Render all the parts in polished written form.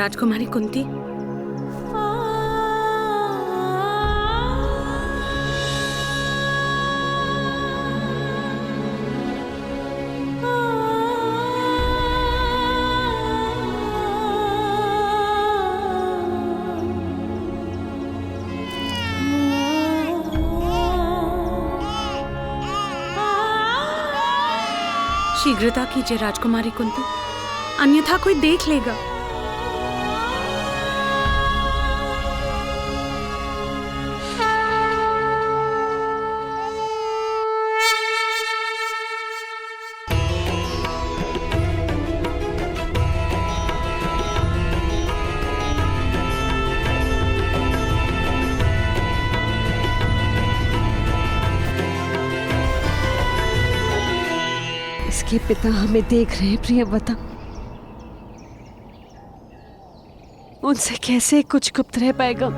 राजकुमारी कुंती, शीघ्रता कीजिए राजकुमारी कुंती, अन्यथा कोई देख लेगा। इसके पिता हमें देख रहे हैं प्रियव्रता। उनसे कैसे कुछ गुप्त रह पाएगा?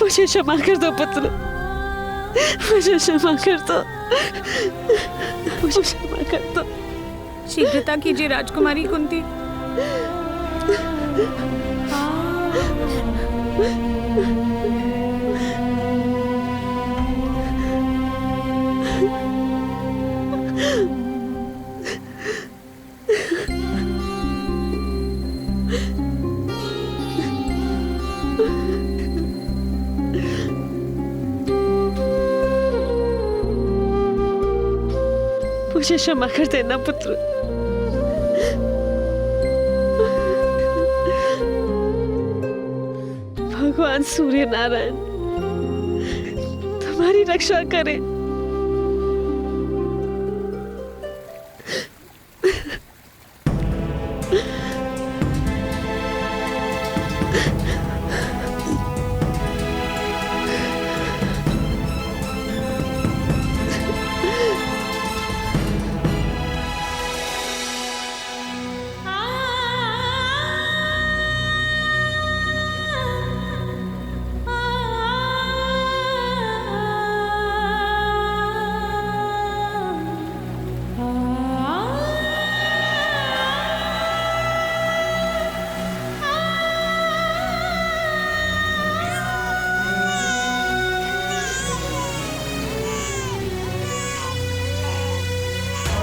मुझे क्षमा कर दो पुत्र, मुझे क्षमा कर दो, मुझे क्षमा कर दो। शीघ्रता कीजिए राजकुमारी कुंती। मुझे क्षमा कर देना पुत्र। भगवान सूर्य नारायण तुम्हारी रक्षा करे।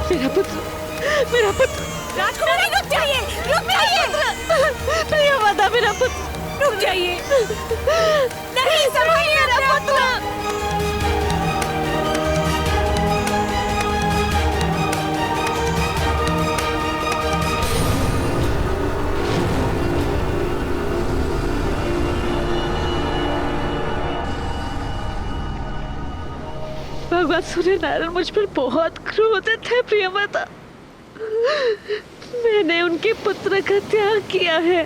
मेरा पुत्र, मेरा पुत्र। राजकुमारी रुक जाइए, रुक जाइए, प्रियवदा मेरा पुत्र, रुक जाइए। नहीं, संभालिए मेरा पुत्र। भगवान सूर्य नारायण मुझ पर बहुत क्रोधित है प्रियवदा। मैंने उनके पुत्र का त्याग किया है।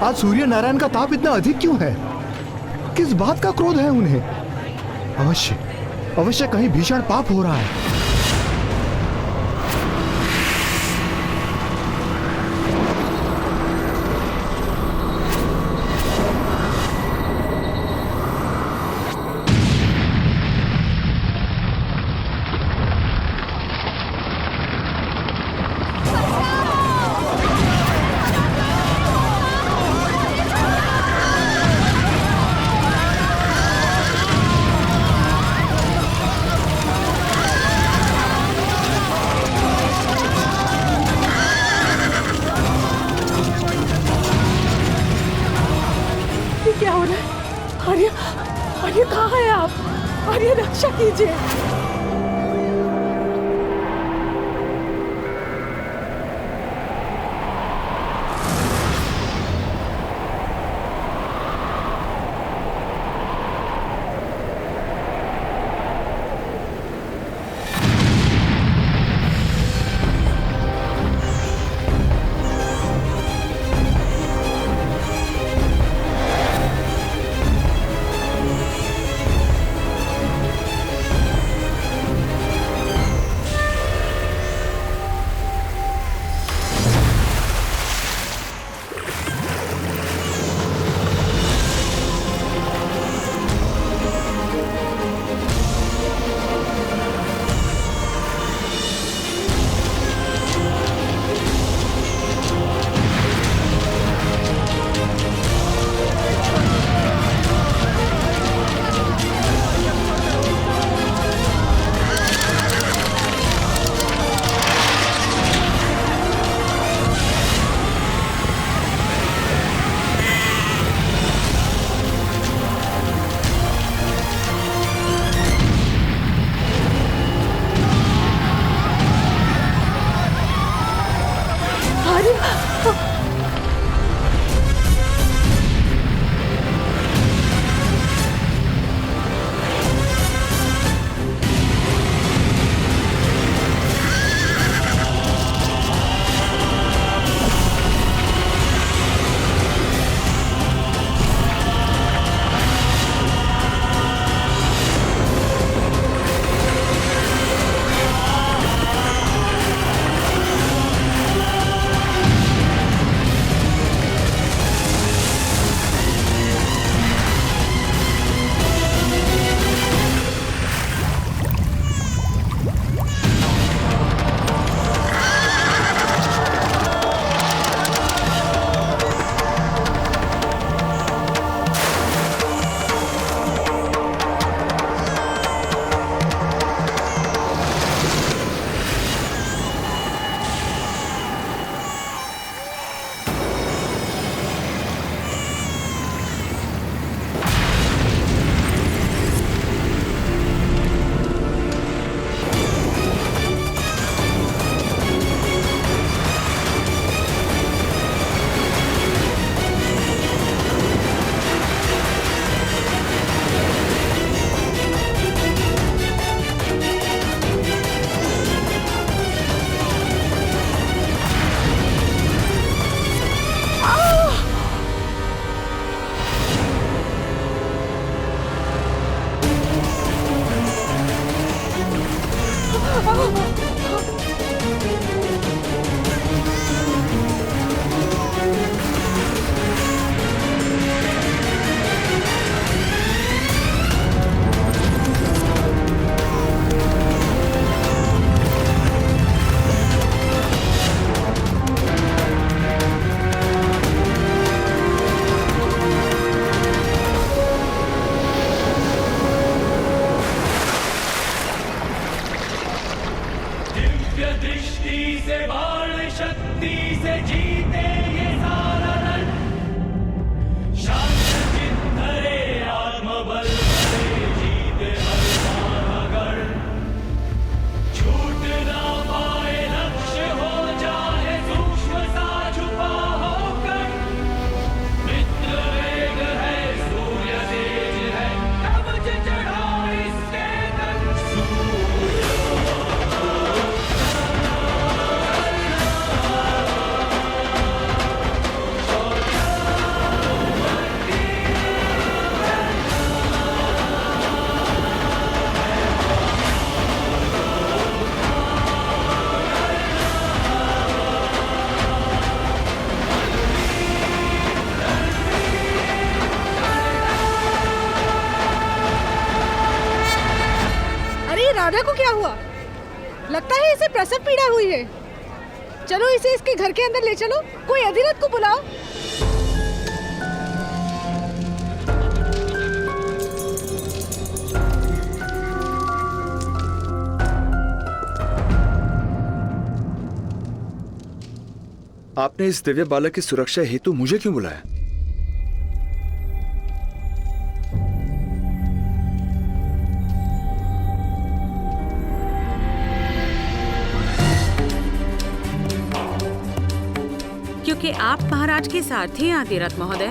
आज सूर्य नारायण का ताप इतना अधिक क्यों है? किस बात का क्रोध है उन्हें? अवश्य अवश्य कहीं भीषण पाप हो रहा है। क्या हो रहा है? आर्य, आर्य कहाँ है आप? आर्य रक्षा कीजिए। राधा को क्या हुआ? लगता है इसे प्रसव पीड़ा हुई है। चलो इसे इसके घर के अंदर ले चलो। कोई अधिरथ को बुलाओ। आपने इस दिव्य बालक की सुरक्षा हेतु मुझे क्यों बुलाया? क्योंकि आप महाराज के सारथी हैं अधिरथ महोदय।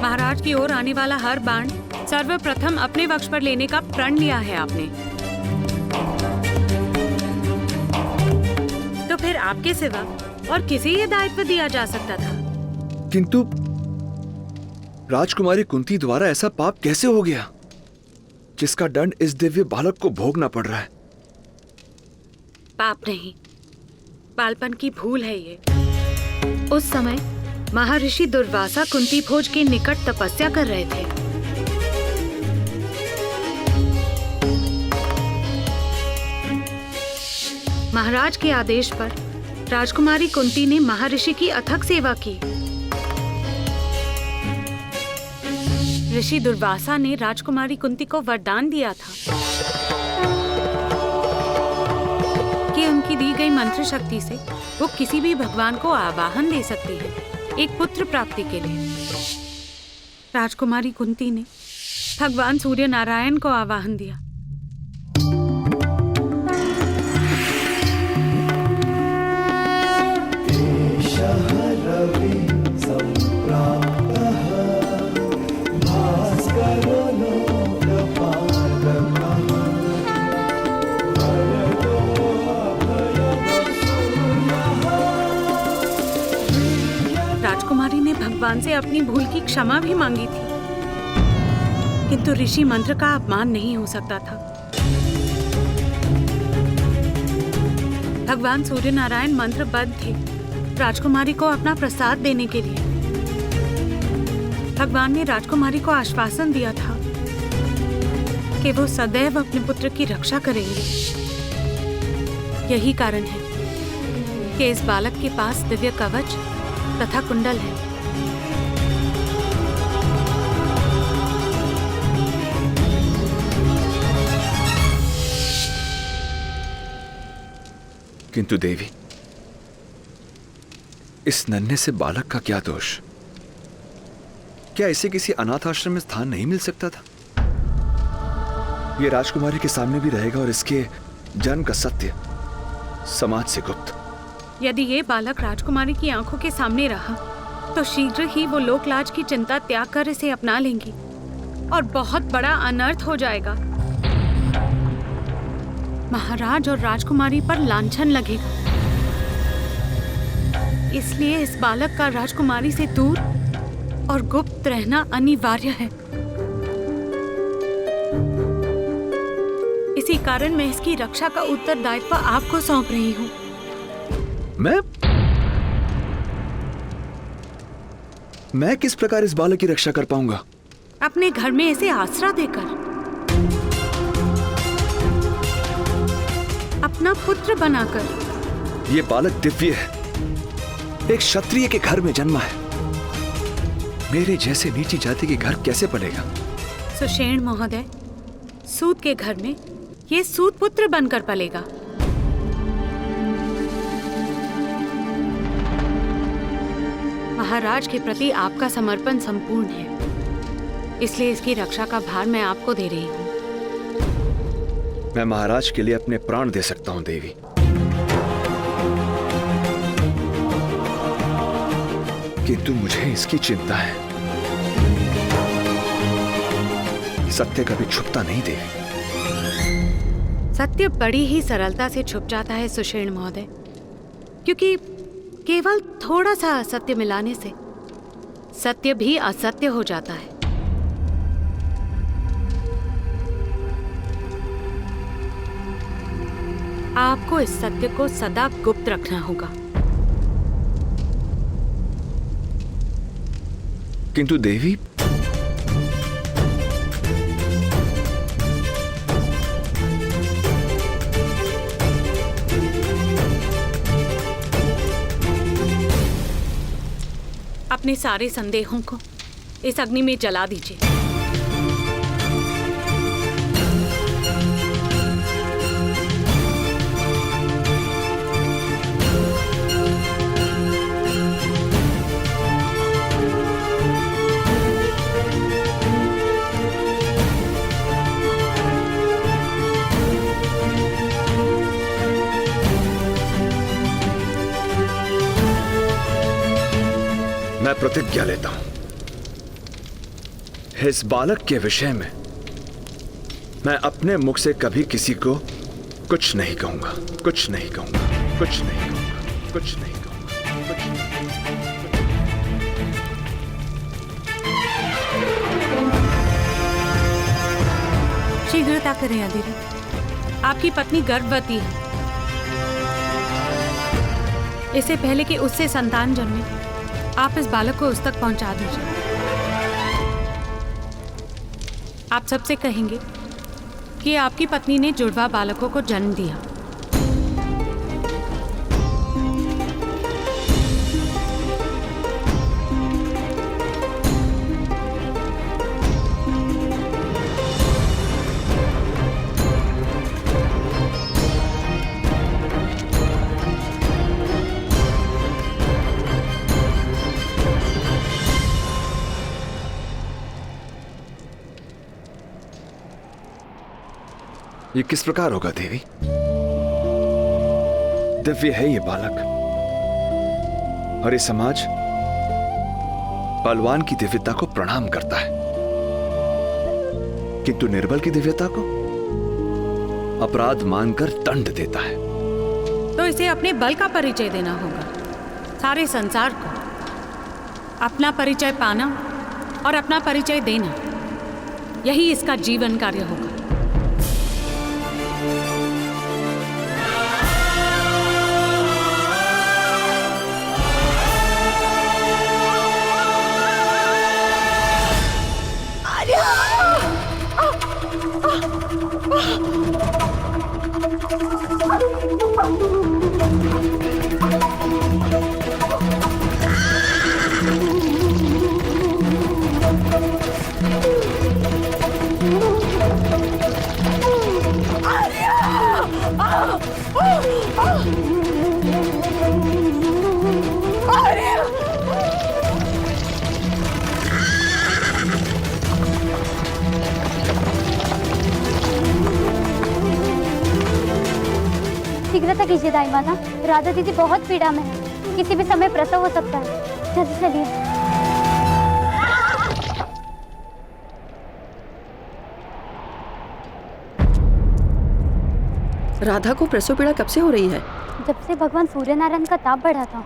महाराज की ओर आने वाला हर बाण सर्वप्रथम अपने वक्ष पर लेने का प्रण लिया है आपने। तो फिर आपके सिवा और किसे ये दायित्व दिया जा सकता था? किंतु राजकुमारी कुंती द्वारा ऐसा पाप कैसे हो गया जिसका दंड इस दिव्य बालक को भोगना पड़ रहा है? पाप नहीं, बालपन की भूल है ये। उस समय महर्षि दुर्वासा कुंती भोज के निकट तपस्या कर रहे थे। महाराज के आदेश पर राजकुमारी कुंती ने महर्षि की अथक सेवा की। ऋषि दुर्वासा ने राजकुमारी कुंती को वरदान दिया था कि उनकी दी गई मंत्र शक्ति से वो किसी भी भगवान को आवाहन दे सकती है एक पुत्र प्राप्ति के लिए। राजकुमारी कुंती ने भगवान सूर्य नारायण को आवाहन दिया। राजकुमारी ने भगवान से अपनी भूल की क्षमा भी मांगी थी, किंतु ऋषि मंत्र का अपमान नहीं हो सकता था। भगवान सूर्य नारायण मंत्रबद्ध थे राजकुमारी को अपना प्रसाद देने के लिए। भगवान ने राजकुमारी को आश्वासन दिया था कि वो सदैव अपने पुत्र की रक्षा करेंगे। यही कारण है कि इस बालक के पास दिव्य कवच तथा कुंडल है। किंतु देवी, इस नन्हे से बालक का क्या दोष? क्या इसे किसी अनाथ आश्रम में स्थान नहीं मिल सकता था? ये राजकुमारी के सामने भी रहेगा और इसके जन्म का सत्य समाज से गुप्त। यदि ये बालक राजकुमारी की आंखों के सामने रहा तो शीघ्र ही वो लोकलाज की चिंता त्याग कर इसे अपना लेंगी और बहुत बड़ा अनर्थ हो जाएगा। महाराज और राजकुमारी पर लांछन लगेगा। इसलिए इस बालक का राजकुमारी से दूर और गुप्त रहना अनिवार्य है। इसी कारण मैं इसकी रक्षा का उत्तरदायित्व आपको सौंप रही हूँ। मैं किस प्रकार इस बालक की रक्षा कर पाऊंगा? अपने घर में इसे आसरा देकर, अपना पुत्र बनाकर। ये बालक दिव्य है, एक क्षत्रिय के घर में जन्मा है। मेरे जैसे नीची जाति के घर कैसे पलेगा? सुषेण महोदय, सूत के घर में ये सूत पुत्र बनकर पलेगा। महाराज के प्रति आपका समर्पण संपूर्ण है, इसलिए इसकी रक्षा का भार मैं आपको दे रही हूँ। मैं महाराज के लिए अपने प्राण दे सकता हूँ देवी, किंतु मुझे इसकी चिंता है। सत्य कभी छुपता नहीं देवी। सत्य बड़ी ही सरलता से छुप जाता है सुषेण महोदय, क्योंकि केवल थोड़ा सा असत्य मिलाने से सत्य भी असत्य हो जाता है। आपको इस सत्य को सदा गुप्त रखना होगा। किंतु देवी, अपने सारे संदेहों को इस अग्नि में जला दीजिए। मैं प्रतिज्ञा लेता हूं, इस बालक के विषय में मैं अपने मुख से कभी किसी को कुछ नहीं कहूंगा, कुछ नहीं कहूंगा, कुछ नहीं कहूंगा, कुछ नहीं कहूंगा, कुछ नहीं। शीघ्रता करें अधीरथ, आपकी पत्नी गर्भवती है। इससे पहले कि उससे संतान जन्मे, आप इस बालक को उस तक पहुंचा दीजिए। आप सबसे कहेंगे कि आपकी पत्नी ने जुड़वा बालकों को जन्म दिया। ये किस प्रकार होगा देवी? दिव्य है ये बालक, और ये समाज बलवान की दिव्यता को प्रणाम करता है, किंतु निर्बल की दिव्यता को अपराध मानकर दंड देता है। तो इसे अपने बल का परिचय देना होगा, सारे संसार को अपना परिचय पाना और अपना परिचय देना, यही इसका जीवन कार्य होगा। शीघ्रता कीजिए दाई माता, राधा दीदी बहुत पीड़ा में है, किसी भी समय प्रसव हो सकता है। जल्दी चलिए। राधा को प्रसव पीड़ा कब से हो रही है? जब से भगवान सूर्य नारायण का ताप बढ़ा था।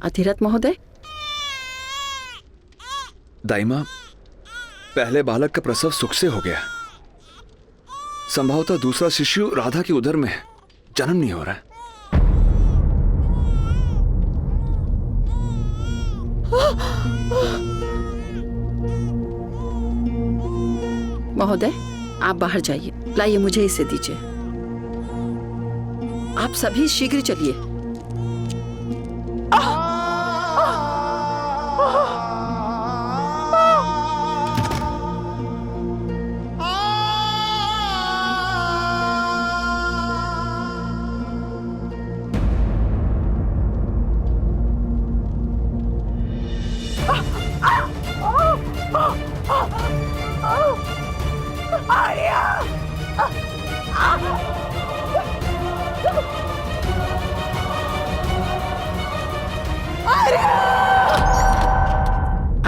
अधीरथ महोदय, दाइमा, पहले बालक का प्रसव सुख से हो गया, संभवतः दूसरा शिशु राधा की उदर में है, जन्म नहीं हो रहा है। महोदय आप बाहर जाइए, लाइए मुझे इसे दीजिए। आप सभी शीघ्र चलिए।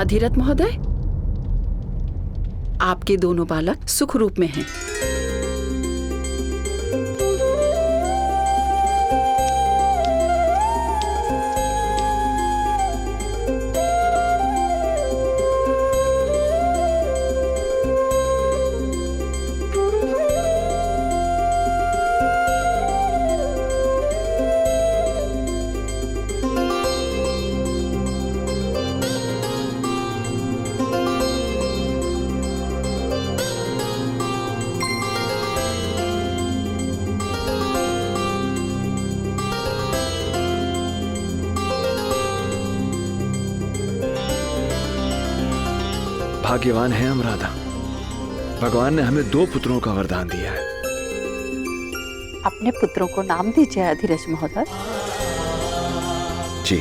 अधिरथ महोदय, आपके दोनों बालक सुख रूप में हैं। भाग्यवान है हम राधा। भगवान ने हमें 2 पुत्रों का वरदान दिया है। अपने पुत्रों को नाम दीजिए अधिरथ महोदय। जी।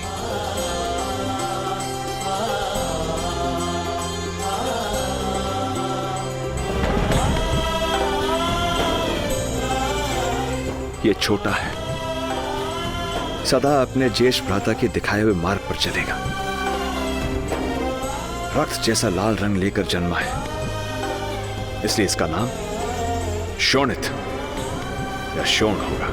ये छोटा है, सदा अपने ज्येष्ठ भ्राता के दिखाए हुए मार्ग पर चलेगा। रक्त जैसा लाल रंग लेकर जन्मा है, इसलिए इसका नाम शोणित या शोण होगा।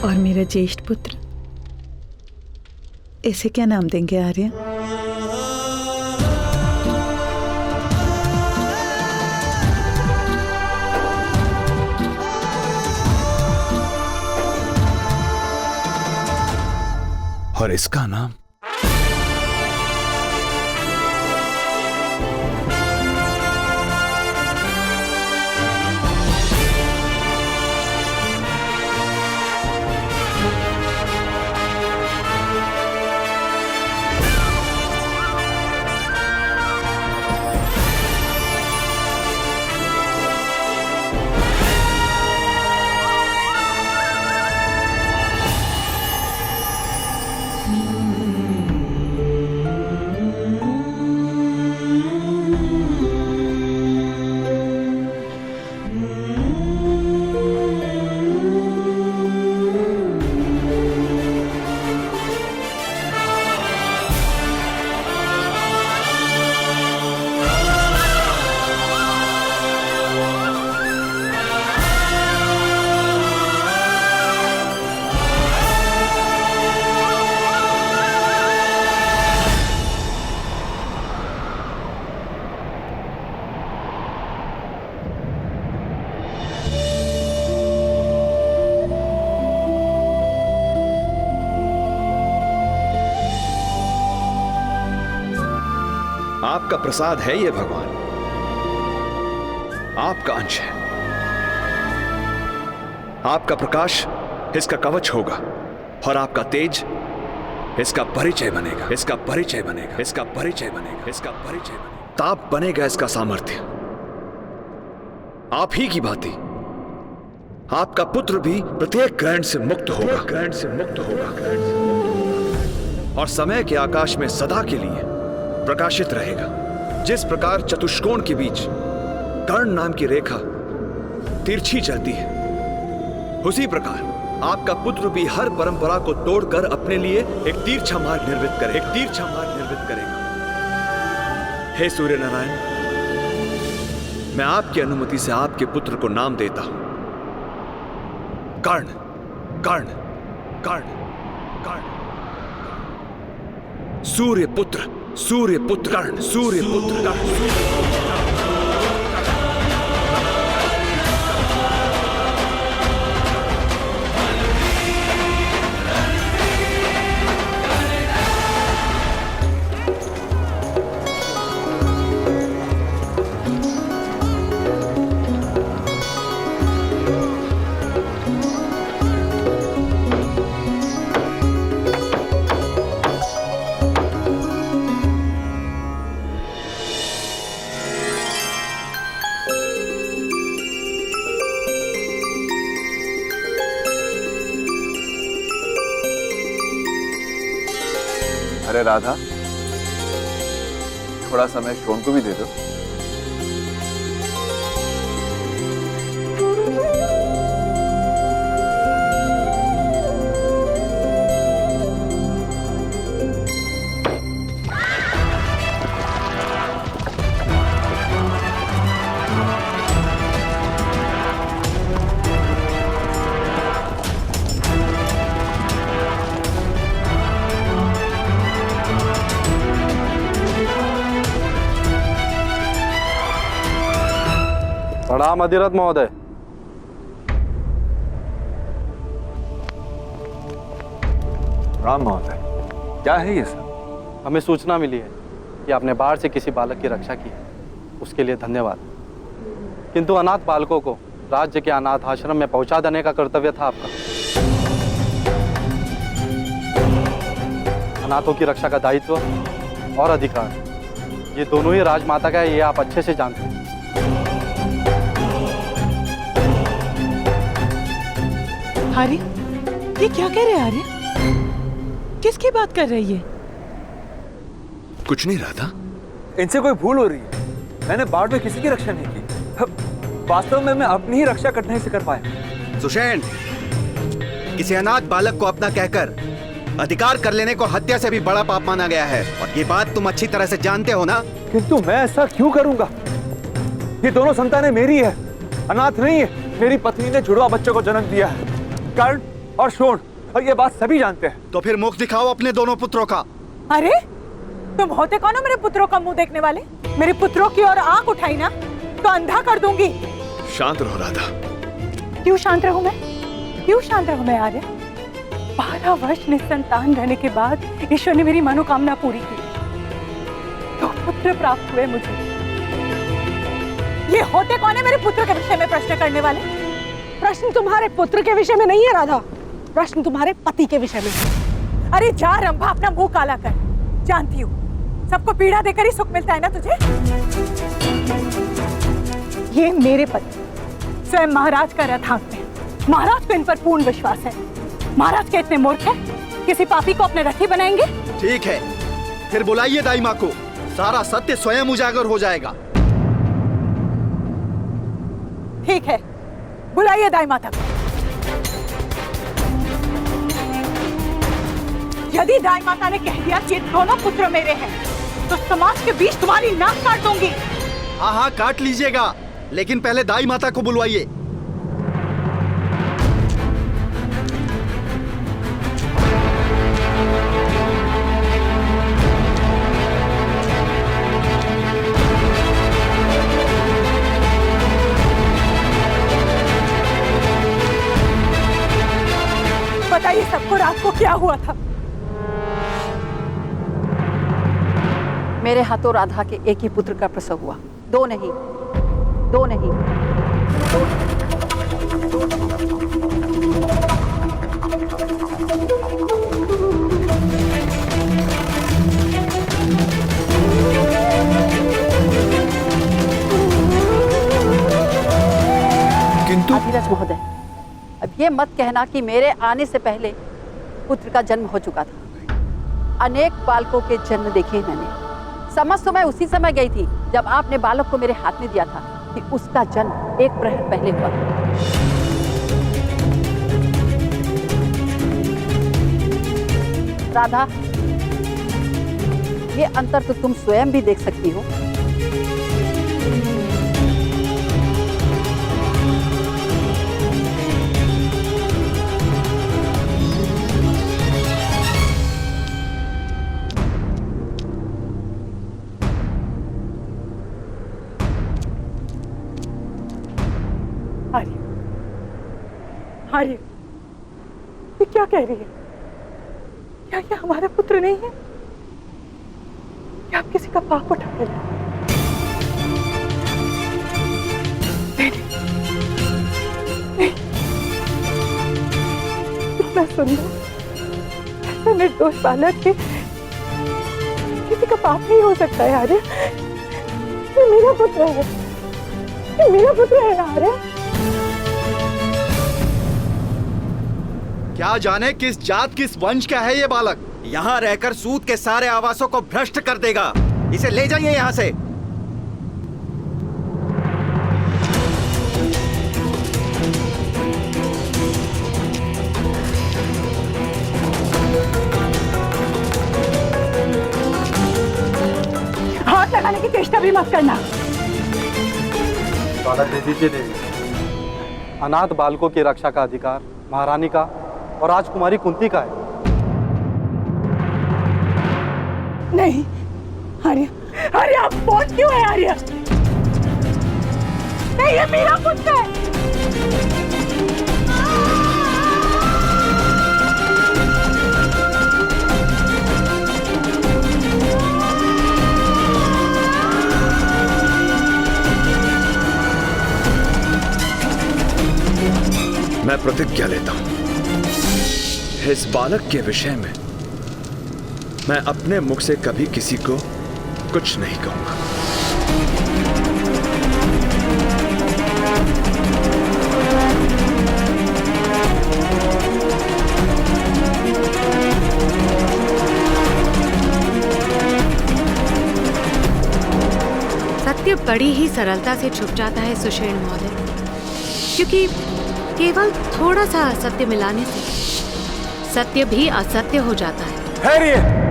और मेरा ज्येष्ठ पुत्र, इसे क्या नाम देंगे आर्य? और इसका नाम आपका प्रसाद है ये भगवान, आपका अंश है। आपका प्रकाश इसका कवच होगा और आपका तेज इसका परिचय बनेगा, इसका परिचय बनेगा, इसका परिचय बनेगा, इसका परिचय बनेगा। ताप बनेगा इसका सामर्थ्य। आप ही की भांति आपका पुत्र भी प्रत्येक ग्रहण से मुक्त होगा, ग्रहण से मुक्त होगा और समय के आकाश में सदा के लिए प्रकाशित रहेगा। जिस प्रकार चतुष्कोण के बीच कर्ण नाम की रेखा तिरछी चलती है, उसी प्रकार आपका पुत्र भी हर परंपरा को तोड़कर अपने लिए एक तीरछा मार्ग निर्मित करे, एक तीरछा मार्ग निर्मित करेगा। हे सूर्य नारायण, मैं आपकी अनुमति से आपके पुत्र को नाम देता हूं कर्ण, कर्ण, कर्ण, कर्ण। सूर्य पुत्र, सूर्य पुत्र कर्ण, सूर्य पुत्र कर्ण। राधा, थोड़ा समय शोन को भी दे दो। प्रणाम अधिरथ महोदय। राम महोदय, क्या है ये सब? हमें सूचना मिली है कि आपने बाढ़ से किसी बालक की रक्षा की है, उसके लिए धन्यवाद। किंतु अनाथ बालकों को राज्य के अनाथ आश्रम में पहुंचा देने का कर्तव्य था आपका। अनाथों की रक्षा का दायित्व और अधिकार ये दोनों ही राजमाता का है, ये आप अच्छे से जानते हैं। आर्य, ये क्या कह रहे हैं आर्य? किसकी बात कर रही है? कुछ नहीं राधा। इनसे कोई भूल हो रही है। मैंने बाढ़ में किसी की रक्षा नहीं की। वास्तव में मैं अपनी ही रक्षा करने से कर पाया। सुषेण, किसी अनाथ बालक को अपना कहकर अधिकार कर लेने को हत्या से भी बड़ा पाप माना गया है, और ये बात तुम अच्छी तरह से जानते हो ना? किंतु मैं ऐसा क्यों करूंगा? ये दोनों संतानें मेरी है, अनाथ नहीं है। मेरी पत्नी ने जुड़वा बच्चों को जन्म दिया है, कर्ण और शोण, और ये बात सभी जानते हैं। तो फिर मुख दिखाओ अपने दोनों पुत्रों का। अरे तुम होते कौन हो मेरे पुत्रों का मुंह देखने वाले? मेरे पुत्रों की ओर आंख उठाई ना तो अंधा कर दूंगी। शांत रहो राधा। क्यों शांत रहूं मैं? क्यों शांत रहूं मैं आर्य? 12 वर्ष निसंतान रहने के बाद ईश्वर ने मेरी मनोकामना पूरी की, तो पुत्र प्राप्त हुए मुझे। ये होते कौन है मेरे पुत्र के विषय में प्रश्न करने वाले? प्रश्न तुम्हारे पुत्र के विषय में नहीं है राधा, प्रश्न तुम्हारे पति के विषय में है। अरे जा रंभा, अपना मुंह काला कर। जानती हूँ सबको पीड़ा देकर ही सुख मिलता है ना तुझे। ये मेरे पति स्वयं महाराज का रथ हाँकते हैं। महाराज को इन पर पूर्ण विश्वास है। महाराज के इतने मूर्ख हैं, किसी पापी को अपने रथी बनाएंगे? ठीक है, फिर बुलाइए दाई माँ को, सारा सत्य स्वयं उजागर हो जाएगा। ठीक है, बुलाइए दाई माता को। यदि दाई माता ने कह दिया कि दोनों पुत्र मेरे हैं, तो समाज के बीच तुम्हारी नाक काट दूंगी। हाँ हाँ, काट लीजिएगा, लेकिन पहले दाई माता को बुलवाइए। बताइए सबको रात को क्या हुआ था? मेरे हाथों राधा के एक ही पुत्र का प्रसव हुआ, दो नहीं, दो नहीं, दो नहीं। किंतु अधिरथ महोदय, अब ये मत कहना कि मेरे आने से पहले पुत्र का जन्म हो चुका था। अनेक बालकों के जन्म देखे मैंने। समझ तो मैं उसी समय गई थी जब आपने बालक को मेरे हाथ में दिया था कि उसका जन्म 1 प्रहर पहले हुआ। राधा, ये अंतर तो तुम स्वयं भी देख सकती हो। आर्य, ये क्या कह रही है? क्या ये हमारे पुत्र नहीं है? क्या आप किसी का पाप उठा ले? नहीं, इतना सुंदर, ऐसा निर्दोष बालक के किसी का पाप नहीं हो सकता है आर्य। ये मेरा पुत्र है, ये मेरा पुत्र है ना आर्य। क्या जाने किस जात किस वंश का है ये बालक, यहाँ रहकर सूद के सारे आवासों को भ्रष्ट कर देगा। इसे ले जाइए यहाँ से। हाथ लगाने की चेष्टा भी मत करना। दे दीजिए देवी। अनाथ बालकों की रक्षा का अधिकार महारानी का और राजकुमारी कुंती का है। नहीं आर्य, आर्य आप पहुंच क्यों है आर्य? नहीं ये मेरा पुत्र है। मैं प्रतिज्ञा लेता हूं, इस बालक के विषय में मैं अपने मुख से कभी किसी को कुछ नहीं कहूंगा। सत्य बड़ी ही सरलता से छुप जाता है सुषेण महोदय, क्योंकि केवल थोड़ा सा असत्य मिलाने से सत्य भी असत्य हो जाता है। ठहरिए।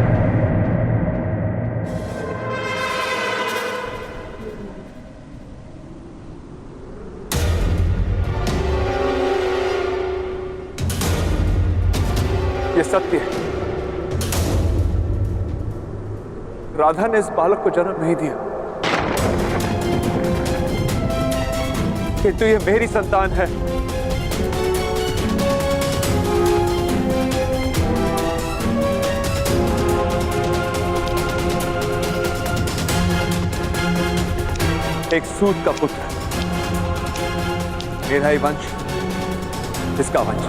ये सत्य है, राधा ने इस बालक को जन्म नहीं दिया, किंतु ये मेरी संतान है। एक सूत का पुत्र, मेरा ही वंश, इसका वंश।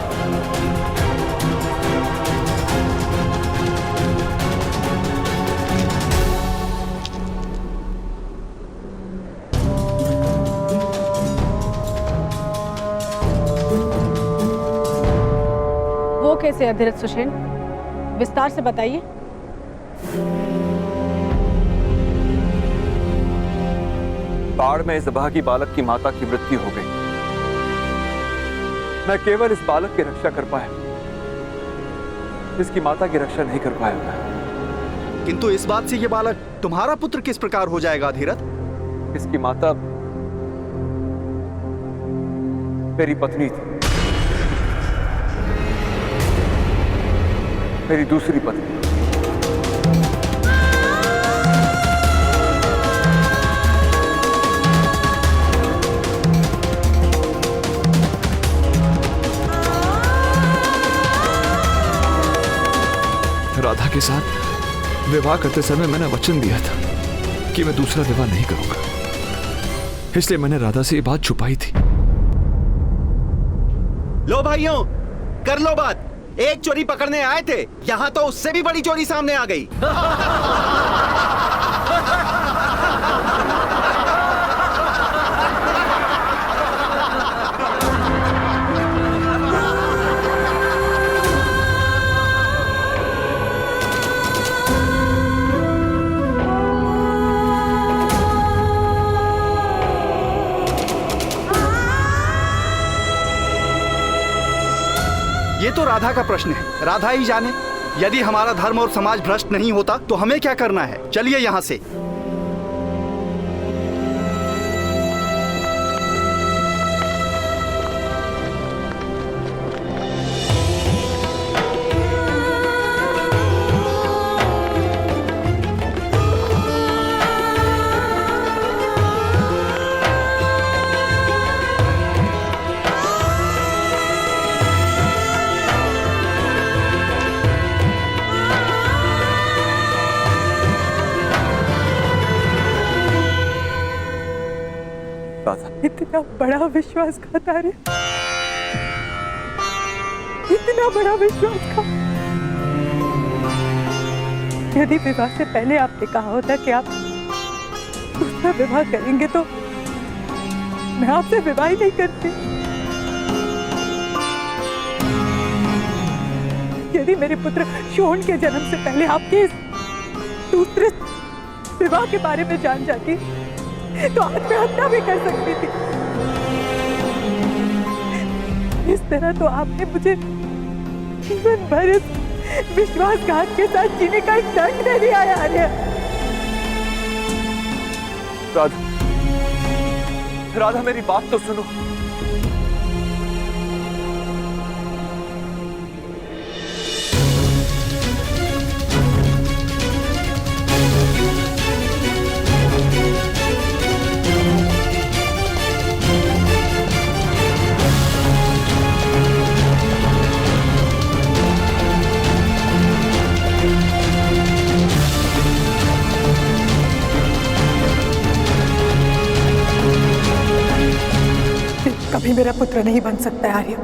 वो कैसे अधिरथ सुषेण, विस्तार से बताइए। बाढ़ में इस अभागी बालक की माता की मृत्यु हो गई। मैं केवल इस बालक की रक्षा कर पाया, इसकी माता की रक्षा नहीं कर पाया मैं। किंतु इस बात से ये बालक तुम्हारा पुत्र किस प्रकार हो जाएगा अधिरथ? इसकी माता मेरी पत्नी थी, मेरी दूसरी पत्नी। राधा के साथ विवाह करते समय मैंने वचन दिया था कि मैं दूसरा विवाह नहीं करूंगा, इसलिए मैंने राधा से ये बात छुपाई थी। लो भाइयों, कर लो बात। एक चोरी पकड़ने आए थे, यहाँ तो उससे भी बड़ी चोरी सामने आ गई। ये तो राधा का प्रश्न है, राधा ही जाने। यदि हमारा धर्म और समाज भ्रष्ट नहीं होता तो हमें क्या करना है? चलिए यहाँ से। इतना बड़ा विश्वासघात आर्य, इतना बड़ा विश्वासघात। यदि विवाह से पहले आपने कहा होता कि आप दूसरा विवाह करेंगे तो मैं आपसे विवाह ही नहीं करती। यदि मेरे पुत्र शोण के जन्म से पहले आपके इस दूसरे विवाह के बारे में जान जाती तो आत्महत्या भी कर सकती थी। इस तरह तो आपने मुझे जीवन भर इस विश्वासघात के साथ जीने का एक दंड दे दिया है आर्य। राधा, राधा मेरी बात तो सुनो। कभी मेरा पुत्र नहीं बन सकता है आर्य।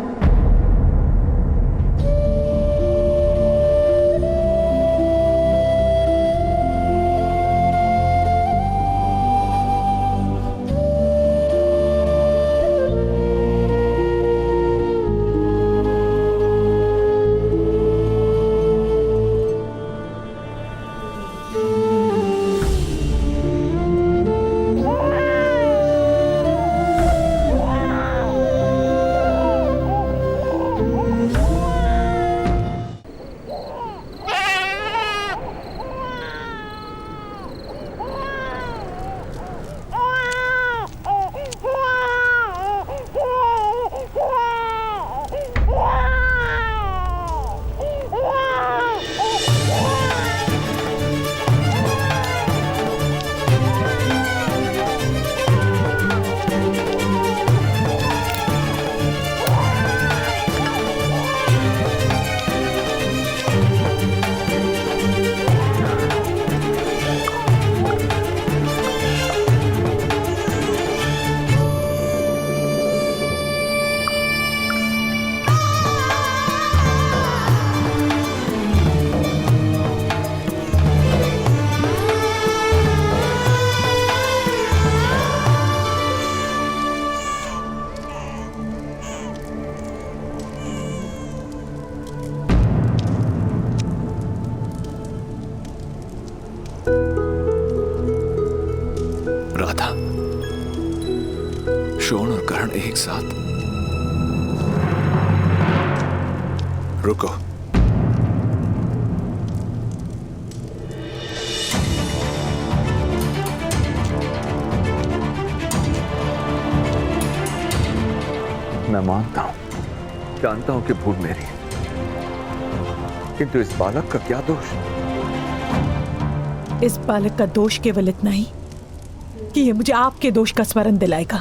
राधा, शोण और कर्ण एक साथ। रुको। मैं मानता हूं, जानता हूं कि भूल मेरी, किंतु इस बालक का क्या दोष? इस बालक का दोष केवल इतना ही कि ये मुझे आपके दोष का स्मरण दिलाएगा।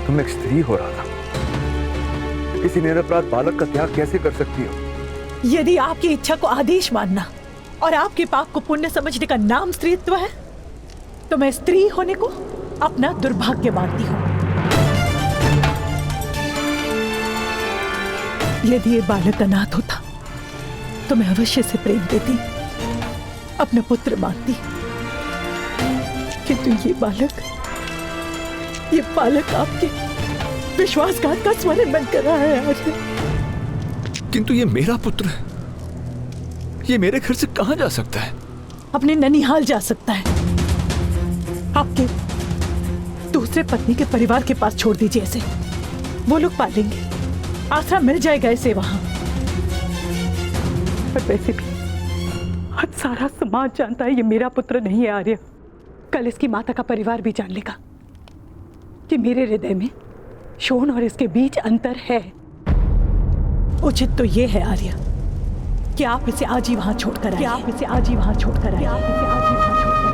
तुम एक स्त्री हो रहा था, किसी निरपराध बालक का त्याग कैसे कर सकती हो? यदि आपकी इच्छा को आदेश मानना और आपके पाप को पुण्य समझने का नाम स्त्रीत्व है, तो मैं स्त्री होने को अपना दुर्भाग्य मानती हूँ। यदि ये बालक अनाथ होता तो मैं अवश्य से प्रेम देती, अपना पुत्र मानती, किंतु ये बालक आपके विश्वासघात का स्मरण बन कर रहा है आज। किंतु ये मेरा पुत्र है, ये मेरे घर से कहां जा सकता है? अपने ननिहाल जा सकता है। आपके दूसरे पत्नी के परिवार के पास छोड़ दीजिए इसे, वो लोग पालेंगे, आसरा मिल जाएगा इसे वहां। पर वैसे भी आज सारा समाज जानता है ये मेरा पुत्र नहीं है आर्य। कल इसकी माता का परिवार भी जान लेगा कि मेरे हृदय में शोण और इसके बीच अंतर है। उचित तो ये है आर्य कि आप इसे आज ही वहां छोड़कर आइए। आप इसे आज ही वहां छोड़कर आइए। आप इसे आज ही वहां छोड़कर आइए।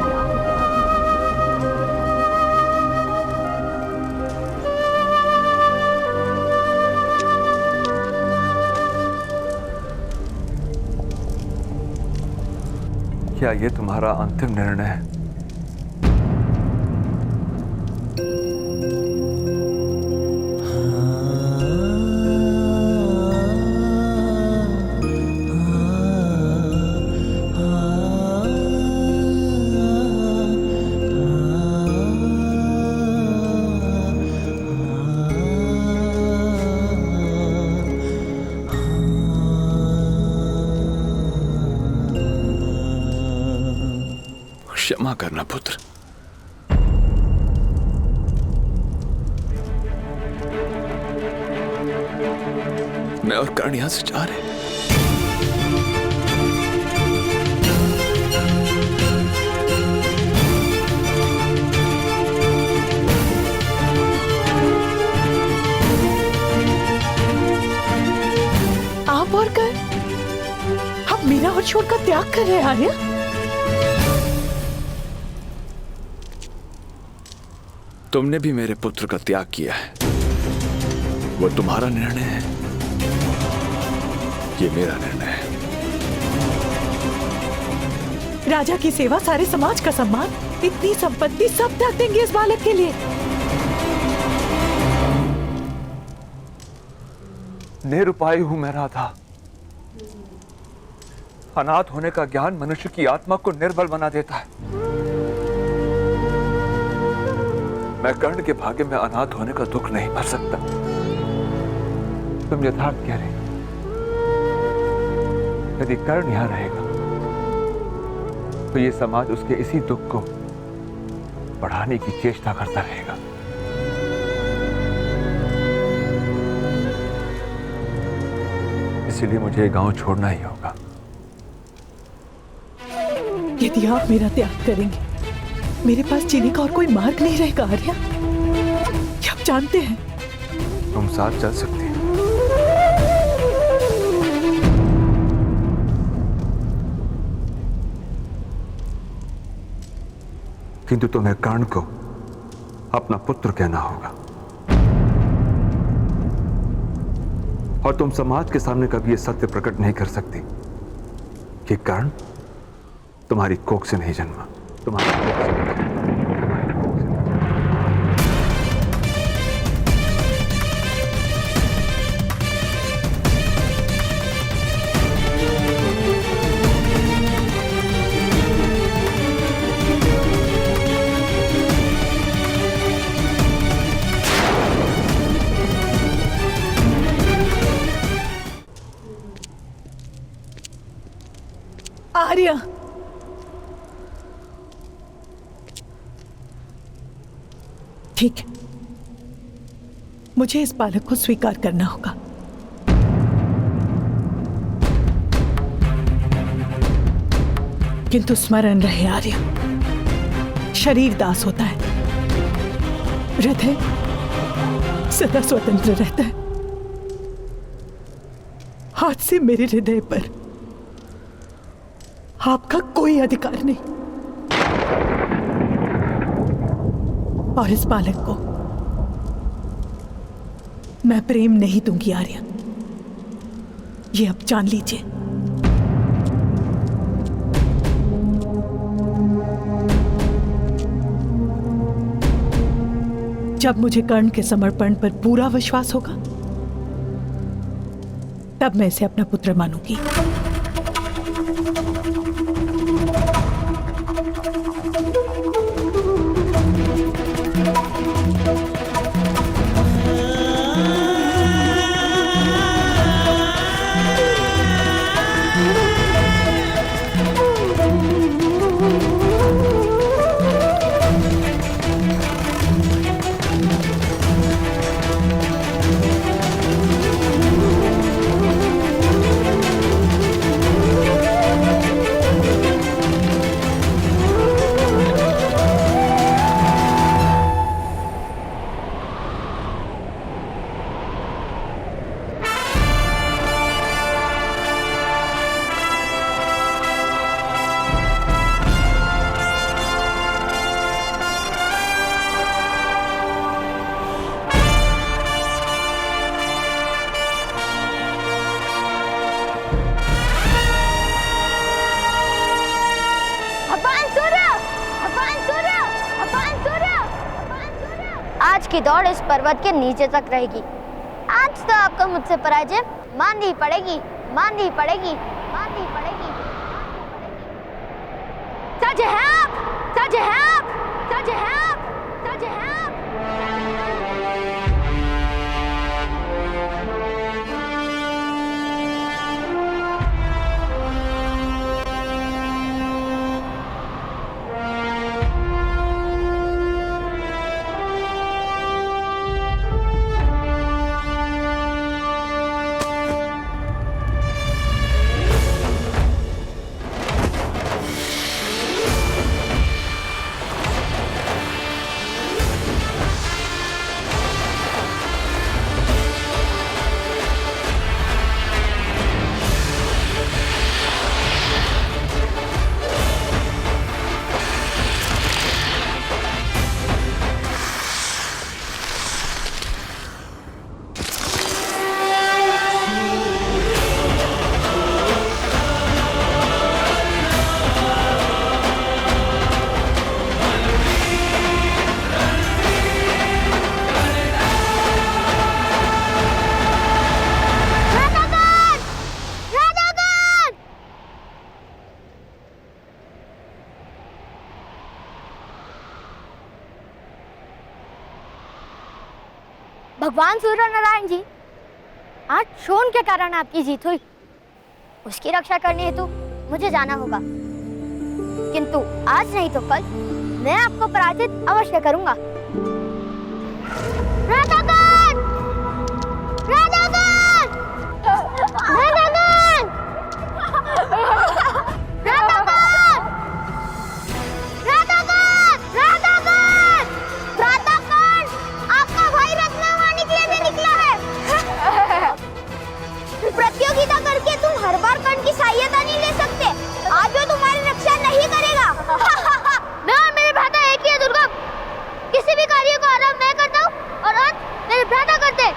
क्या ये तुम्हारा अंतिम निर्णय है? क्षमा करना पुत्र। मैं और कर्ण यहां से जा रहे हैं। आप और कर आप मीरा और छोड़ का त्याग कर रहे हैं आर्या। तुमने भी मेरे पुत्र का त्याग किया है, वो तुम्हारा निर्णय है, ये मेरा निर्णय है। राजा की सेवा, सारे समाज का सम्मान, इतनी संपत्ति सब त्याग देंगे इस बालक के लिए। निरुपाय हूं मैं राधा। अनाथ होने का ज्ञान मनुष्य की आत्मा को निर्बल बना देता है। मैं कर्ण के भाग्य में अनाथ होने का दुख नहीं भर सकता। तुम यथार्थ कह रहे। यदि कर्ण यहां रहेगा तो ये समाज उसके इसी दुख को बढ़ाने की चेष्टा करता रहेगा। इसलिए मुझे गांव छोड़ना ही होगा। यदि आप मेरा त्याग करेंगे, मेरे पास जीने का और कोई मार्ग नहीं रहेगा आर्या। क्या आप जानते हैं? तुम साथ चल सकते हो, किंतु तुम्हें कर्ण को अपना पुत्र कहना होगा। और तुम समाज के सामने कभी यह सत्य प्रकट नहीं कर सकती कि कर्ण तुम्हारी कोख से नहीं जन्मा, तुम्हारी कोख से नहीं जन्मा। आर्या, ठीक है, मुझे इस बालक को स्वीकार करना होगा। किंतु स्मरण रहे आर्या, शरीर दास होता है, हृदय सदा स्वतंत्र रहता है। आज से मेरे हृदय पर आपका कोई अधिकार नहीं। और इस बालक को मैं प्रेम नहीं दूंगी आर्या, ये अब जान लीजिए। जब मुझे कर्ण के समर्पण पर पूरा विश्वास होगा, तब मैं इसे अपना पुत्र मानूंगी। आज की दौड़ इस पर्वत के नीचे तक रहेगी। आज तो आपको मुझसे पराजय माननी पड़ेगी, माननी पड़ेगी, माननी पड़ेगी। सच है आप, सच है आप, सच है आप, सच है आप। भगवान सूर्य नारायण जी, आज शोन के कारण आपकी जीत हुई। उसकी रक्षा करने हेतु मुझे जाना होगा, किंतु आज नहीं तो कल मैं आपको पराजित अवश्य करूंगा। राधाकांत! राधाकांत! राधाकांत! राधाकांत! राधाकांत! राधाकांत! राधाकांत! आपका भाई रत्नवाणी के लिए भी निकला है। प्रतियोगिता करके तुम हर बार कर्ण की सहायता नहीं ले सकते। आज वो तुम्हारी रक्षा नहीं करेगा। मैं और मेरे भ्राता एक ही है दुर्गम। किसी भी कार्य को आरंभ मैं करता हूँ और अंत मेरे भ्राता करते।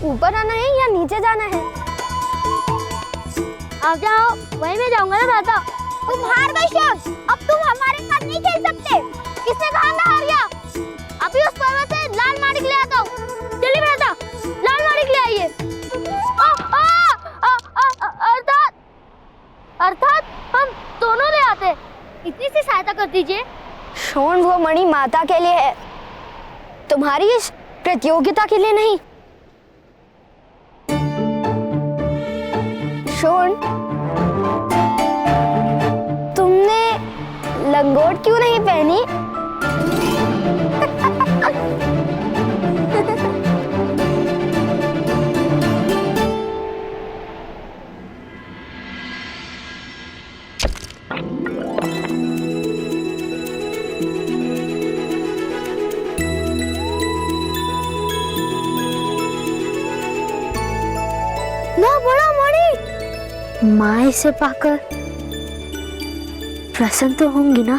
ऊपर आना है या नीचे जाना है? आप जाओ, वहीं मैं जाऊंगा ना दादा। तुम हार गए शोन, अब तुम हमारे साथ नहीं खेल सकते। किसने कहा मैं हार गया? अभी उस पर्वत से लाल माणिक ले आता हूँ। चलिए भ्राता, लाल माणिक ले आइए। अर्थात हम दोनों ले आते। इतनी सी सहायता कर दीजिए। शोन, वो मणि माता के लिए है, तुम्हारी इस प्रतियोगिता के लिए नहीं। शोन, तुमने लंगोट क्यों नहीं पहनी? ना बड़ा मणि, माँ इसे पाकर प्रसन्न तो होंगी ना?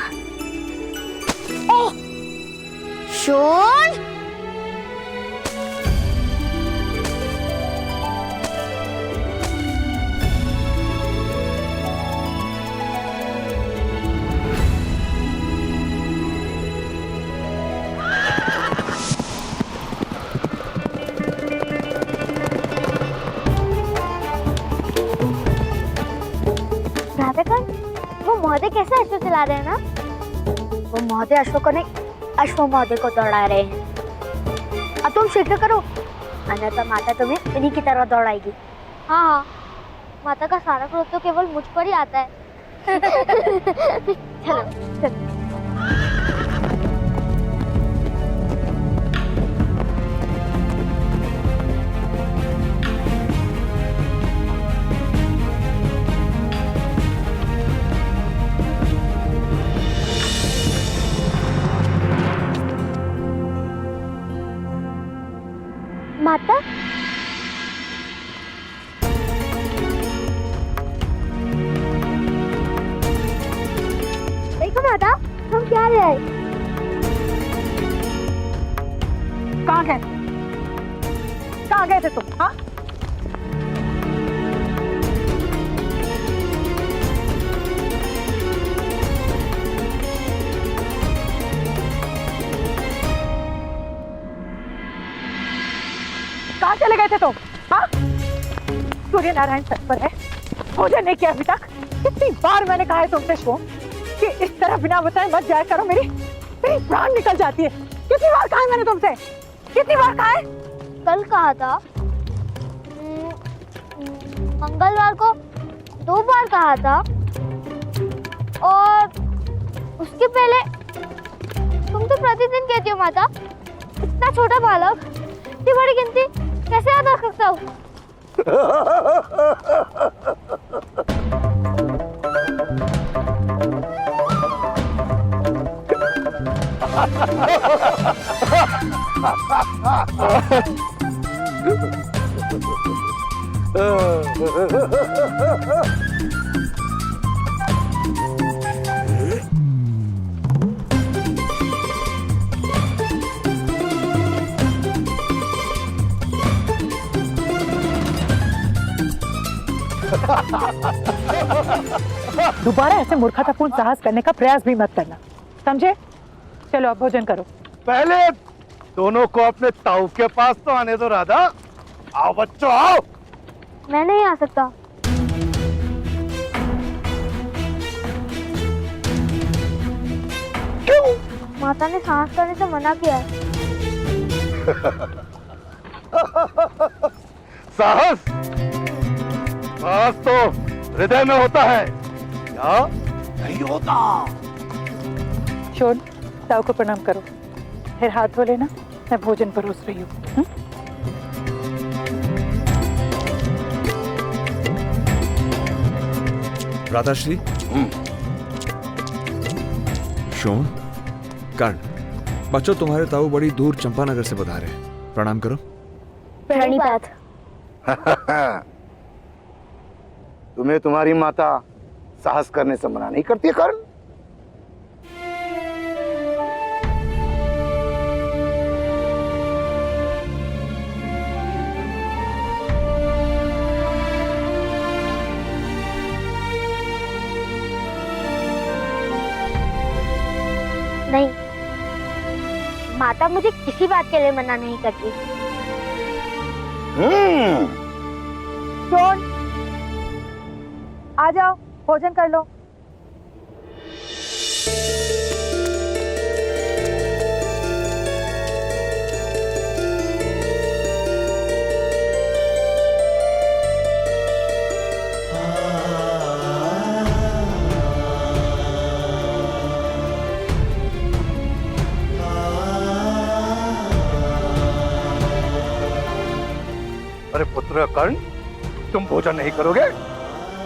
ओह, शोन! वो महोदय कैसे अश्व चला रहे हैं ना? वो महोदय अश्व को नहीं, अश्व महोदय को दौड़ा रहे हैं। अब तुम शीघ्र करो, अन्यथा माता तुम्हें इन्हीं की तरह दौड़ाएगी। हाँ हाँ, माता का सारा क्रोध तो केवल मुझ पर ही आता है। चलो चलो। माता, देखो माता, हम क्या ले आए? कहाँ गए? कहाँ गए थे तुम? हाँ? कहाँ चले गए थे तुम? हाँ? सूर्य नारायण सर पर है, भोजन नहीं किया अभी तक। कितनी बार मैंने कहा है तुमसे शोन कि इस तरह बिना बताए मत जाया करो, मेरी प्राण निकल जाती है। कितनी बार कहा है मैंने तुमसे? कितनी बार कहा है? कल कहा था, मंगलवार को 2 बार कहा था, और उसके पहले तुम तो प्रतिदिन कहती हो माता। इतना छोटा बालक इतनी बड़ी गिनती कैसे याद रख सकता हूँ? दोबारा ऐसे मूर्खतापूर्ण साहस करने का प्रयास भी मत करना, समझे? चलो अब भोजन करो। पहले दोनों को अपने ताऊ के पास तो आने दो राधा। आओ बच्चों आओ। मैं नहीं आ सकता। क्यों? माता ने सांस करने से मना किया है। साहस साहस तो हृदय में होता है, क्या नहीं होता। शोन, ताऊ को प्रणाम करो, फिर हाथ धो लेना, मैं भोजन परोस रही हूँ। राधाश्री, शोन, कर्ण, बच्चों तुम्हारे ताऊ बड़ी दूर चंपानगर से बता रहे हैं, प्रणाम करो। प्रणिपात। तुम्हें तुम्हारी माता साहस करने से मना नहीं करती कर्ण? नहीं, माता मुझे किसी बात के लिए मना नहीं करती। शोन, आ जाओ, भोजन कर लो। अरे पुत्र कर्ण, तुम भोजन नहीं करोगे?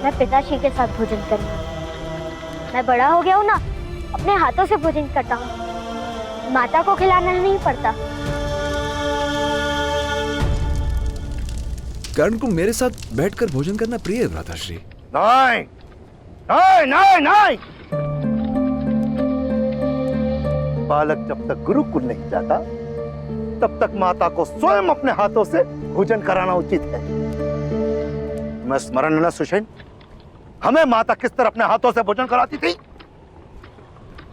मैं पिताश्री के साथ भोजन करूंगा। मैं बड़ा हो गया हूँ ना, अपने हाथों से भोजन करता हूँ, माता को खिलाना नहीं पड़ता। कर्ण को मेरे साथ बैठकर भोजन करना प्रिय है भ्राताश्री। नहीं नहीं नहीं नहीं। बालक जब तक गुरुकुल नहीं जाता तब तक माता को स्वयं अपने हाथों से भोजन कराना उचित है। मैं स्मरण है ना सुषेण, हमें माता किस तरह अपने हाथों से भोजन कराती थी।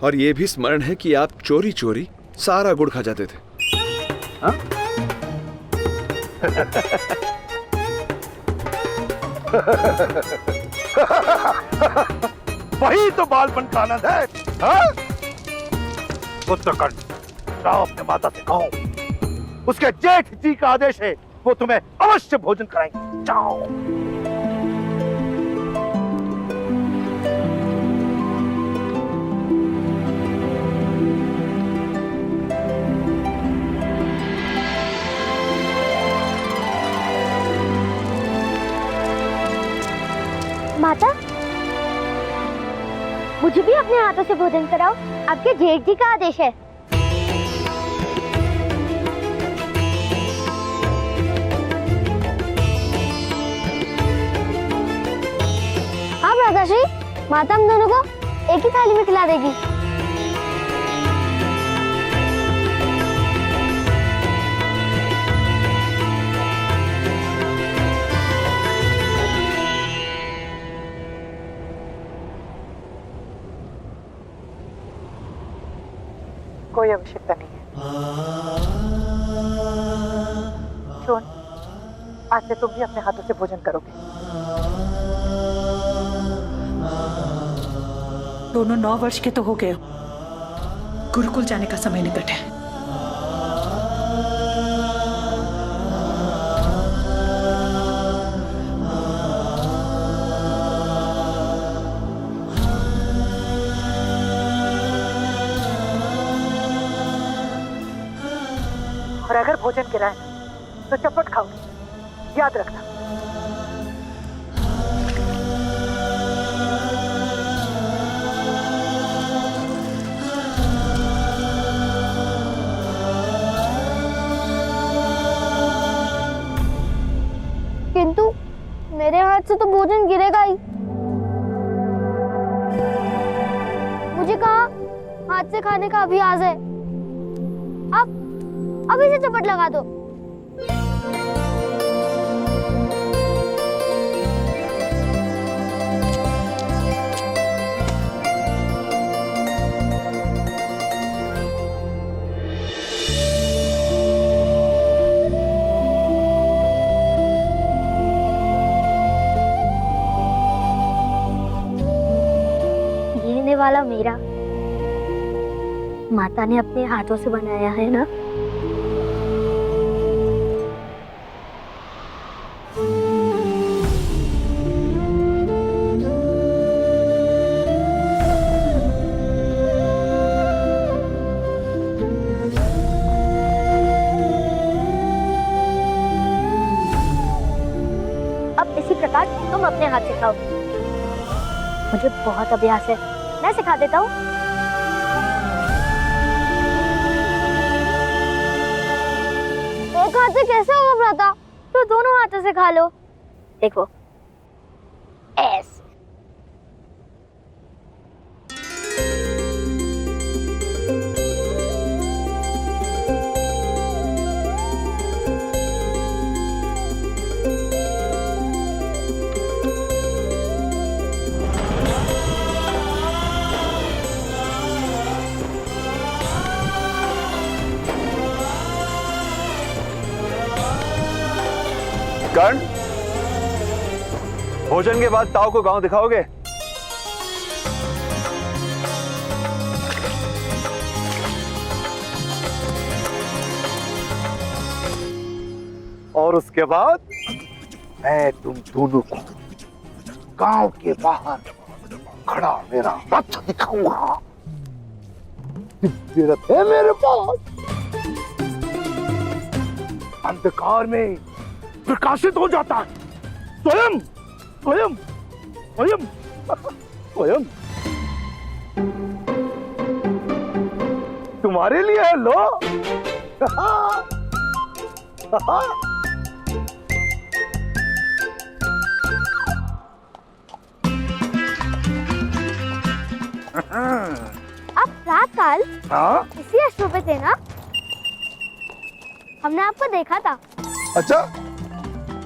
और ये भी स्मरण है कि आप चोरी चोरी सारा गुड़ खा जाते थे। हाँ? वही तो बालपन का आनंद है। हाँ? पुत्र कर्ण, जाओ अपने माता से कहो, उसके जेठ जी का आदेश है, वो तुम्हें अवश्य भोजन कराएंगे। जाओ। माता, मुझे भी अपने हाथों से भोजन कराओ, आपके जेठ जी का आदेश है। हाँ भ्राताश्री, माता हम दोनों को एक ही थाली में खिला देगी। कोई आवश्यकता नहीं है। शोन, आज से तुम भी अपने हाथों से भोजन करोगे। दोनों 9 वर्ष के तो हो गए हो। गुरुकुल जाने का समय निकट है। और अगर भोजन गिराए तो चपट खाओगे, याद रखना। किंतु हाथ से तो भोजन गिरेगा ही। मुझे कहा हाथ से खाने का अभ्यास है। अब इसे चपट लगा दो। वाला मेरा माता ने अपने हाथों से बनाया है ना। अब इसी प्रकार तुम अपने हाथ से खाओ। मुझे बहुत अभ्यास है, मैं सिखा देता हूँ। एक हाथ से कैसे होगा भ्राता? तो दोनों हाथों से खा लो। देखो ऐसे। कर्ण, भोजन के बाद ताऊ को गांव दिखाओगे? और उसके बाद मैं तुम दोनों को गांव के बाहर खड़ा मेरा रथ दिखाऊंगा। दिव्य रथ है मेरे पास, अंधकार में प्रकाशित हो जाता है। स्वयं स्वयं स्वयं स्वयं तुम्हारे लिए है। लो आप रात काल इसी अश्व पे थे ना? हमने आपको देखा था। अच्छा,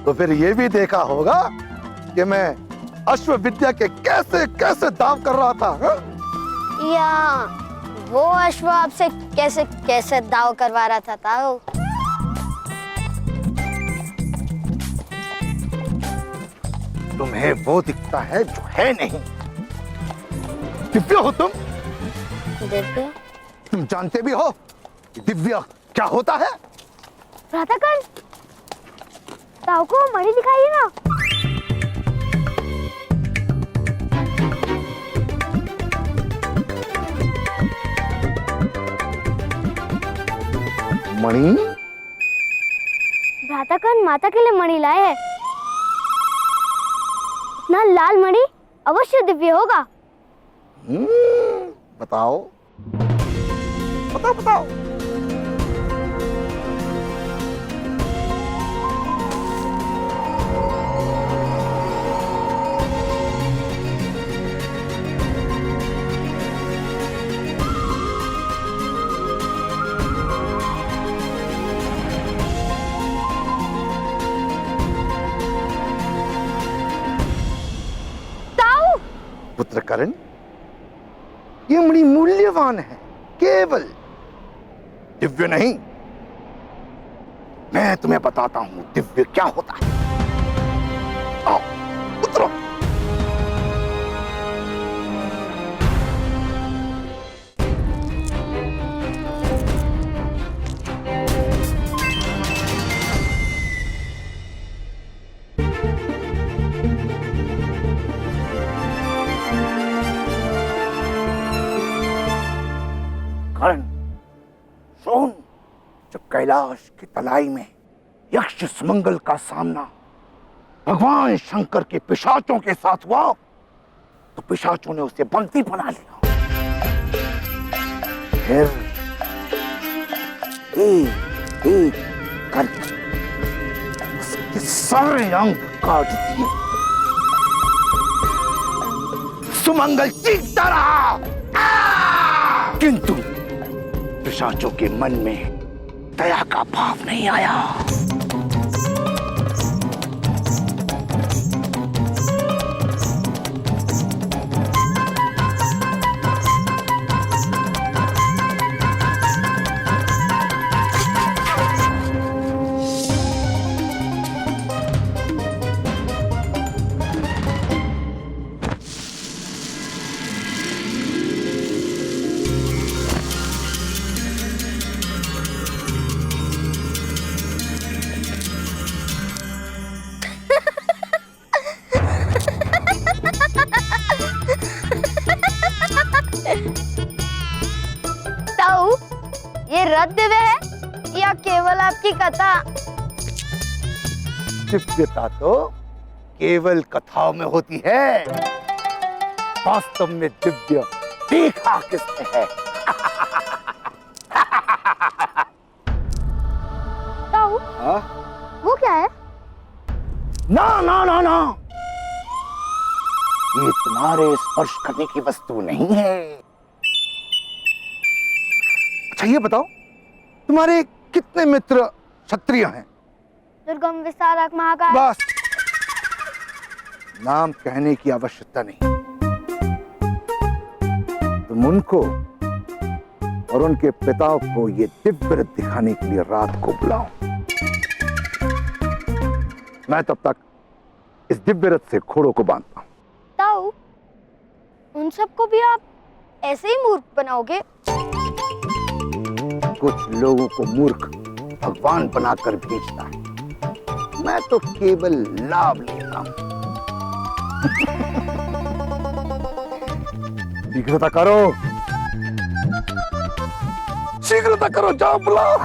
तो फिर ये भी देखा होगा कि मैं अश्व विद्या के कैसे कैसे दाव कर रहा था। हा? या वो अश्व आपसे कैसे कैसे दाव करवा रहा था ताऊ? तुम्हें वो दिखता है जो है नहीं। दिव्य हो तुम? दिव्य? तुम जानते भी हो कि दिव्य क्या होता है? भ्राताकर्ण, ताऊ को मणि दिखाइए ना। मणि? भ्राताकर्ण माता के लिए मणि लाए हैं। इतना लाल मणि अवश्य दिव्य होगा। बताओ बताओ बताओ। पुत्र कर्ण, ये मणि मूल्यवान है, केवल दिव्य नहीं। मैं तुम्हें बताता हूं दिव्य क्या होता है। आओ उतरो। कर्ण, सुन, जब कैलाश की तलाई में यक्ष सुमंगल का सामना भगवान शंकर के पिशाचों के साथ हुआ, तो पिशाचों ने उसे बंदी बना लिया। फिर एक एक करके उसके सारे अंग काट दिए। सुमंगल चीखता रहा, किंतु पिशाचों के मन में दया का भाव नहीं आया। ताऊ, ये रथ दिव्य है या केवल आपकी कथा? दिव्यता तो केवल कथाओं में होती है, वास्तव में दिव्य देखा किसने है? ताऊ, वो क्या है? ना ना ना ना, ये तुम्हारे स्पर्श करने की वस्तु नहीं है। अच्छा ये बताओ, तुम्हारे कितने मित्र क्षत्रिय हैं? दुर्गम, विशारक, महाकाय। बस, नाम कहने की आवश्यकता नहीं। तुम उनको और उनके पिताओं को ये दिव्य रथ दिखाने के लिए रात को बुलाओ। मैं तब तक इस दिव्य रथ से घोड़ों को बांधता हूं। ताऊ, उन सबको भी आप ऐसे ही मूर्ख बनाओगे? कुछ लोगों को मूर्ख भगवान बनाकर भेजता है, मैं तो केवल लाभ लेता हूं। शीघ्रता करो, शीघ्रता करो, जाओ बुलाओ।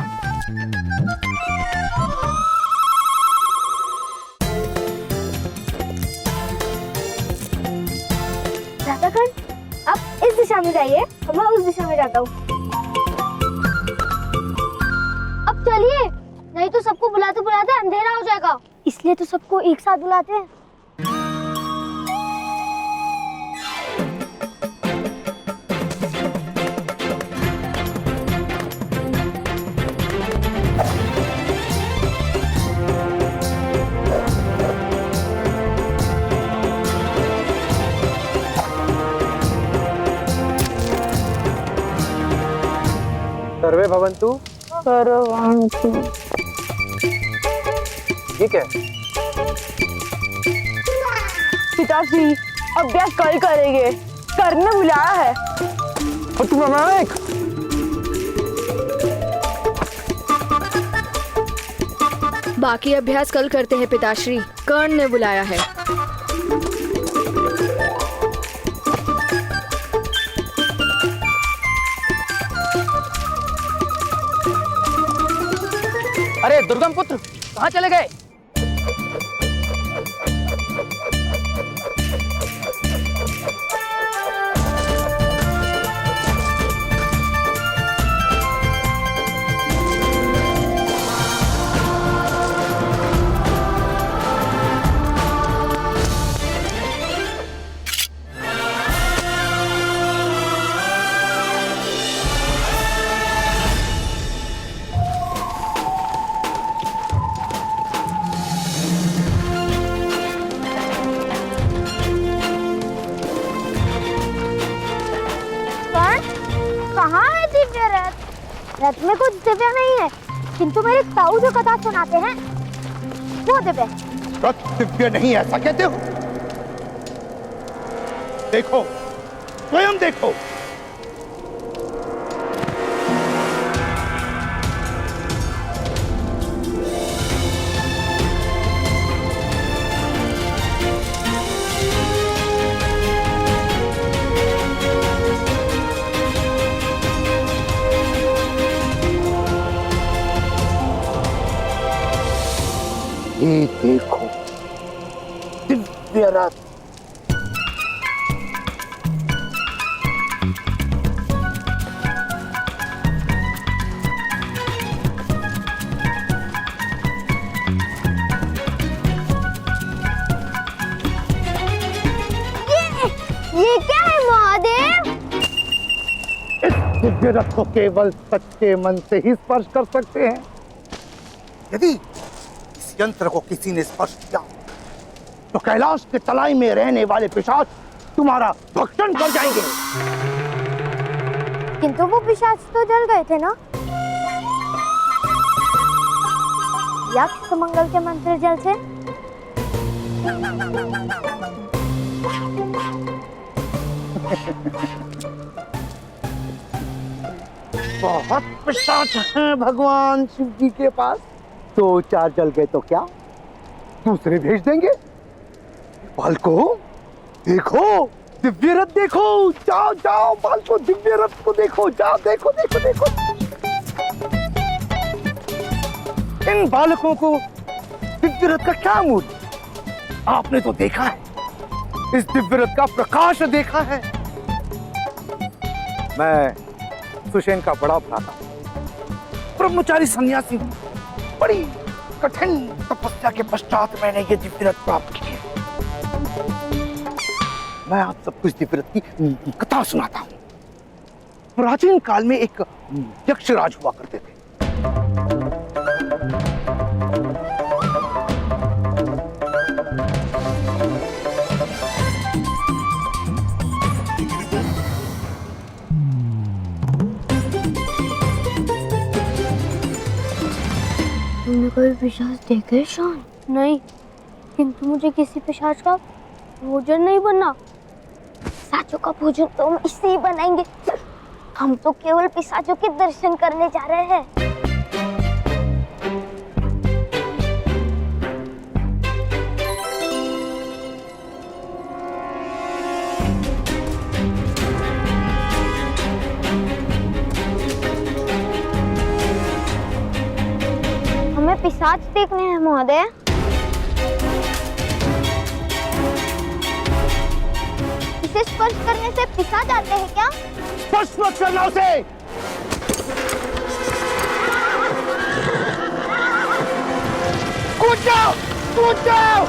राधाकण, आप इस दिशा में जाइए, मैं उस दिशा में जाता हूँ। अब चलिए, नहीं तो सबको बुलाते बुलाते अंधेरा हो जाएगा, इसलिए तो सबको एक साथ बुलाते हैं। सर्वे भवन्तु। ठीक है। पिताश्री, अभ्यास कल करेंगे, करने बुलाया है। और तुम अनायक, बाकी अभ्यास कल करते हैं पिताश्री, कर्ण ने बुलाया है। अरे दुर्गम पुत्र, कहाँ चले गए? रथ में कुछ दिव्य नहीं है, किंतु मेरे ताऊ जो कथा सुनाते हैं वो दिव्य। रथ दिव्य नहीं, ऐसा कहते हो? देखो, स्वयं देखो। ये देखो, दिव्य रथ। ये क्या है महादेव? इस दिव्य रथ को केवल सच्चे मन से ही स्पर्श कर सकते हैं। यदि इस यंत्र को किसी ने स्पर्श किया तो कैलाश के तलाई में रहने वाले पिशाच तुम्हारा भक्षण कर जाएंगे। किंतु वो पिशाच तो जल गए थे ना? यक्ष मंगल के मंत्र जल से? बहुत पिशाच हैं भगवान शिव जी के पास। 2-4 जल गए तो क्या, दूसरे भेज देंगे। बालको देखो, दिव्य रथ देखो, जाओ जाओ बालको, दिव्य रथ को देखो, जाओ देखो देखो देखो। इन बालकों को दिव्य रथ का क्या मूल्य? आपने तो देखा है, इस दिव्य रथ का प्रकाश देखा है। मैं सुषेण का बड़ा भ्राता, ब्रह्मचारी सन्यासी, बड़ी कठिन तपस्या के पश्चात मैंने ये दिव्य रथ प्राप्त की है। मैं आप सबको इस दिव्य रथ की कथा सुनाता हूँ। प्राचीन काल में एक यक्षराज हुआ करते थे। तुमने कोई पिशाच देखे शान? नहीं, किंतु मुझे किसी पिशाच का भोजन नहीं बनना। पिशाचों का भोजन तो हम इससे ही बनाएंगे। हम तो केवल पिशाचों के दर्शन करने जा रहे हैं। हमें पिशाच देखने हैं महोदय। इसे स्पर्श करने से पिशाच आते हैं क्या? स्पर्श मत करना उसे। कूद जाओ, कूद जाओ।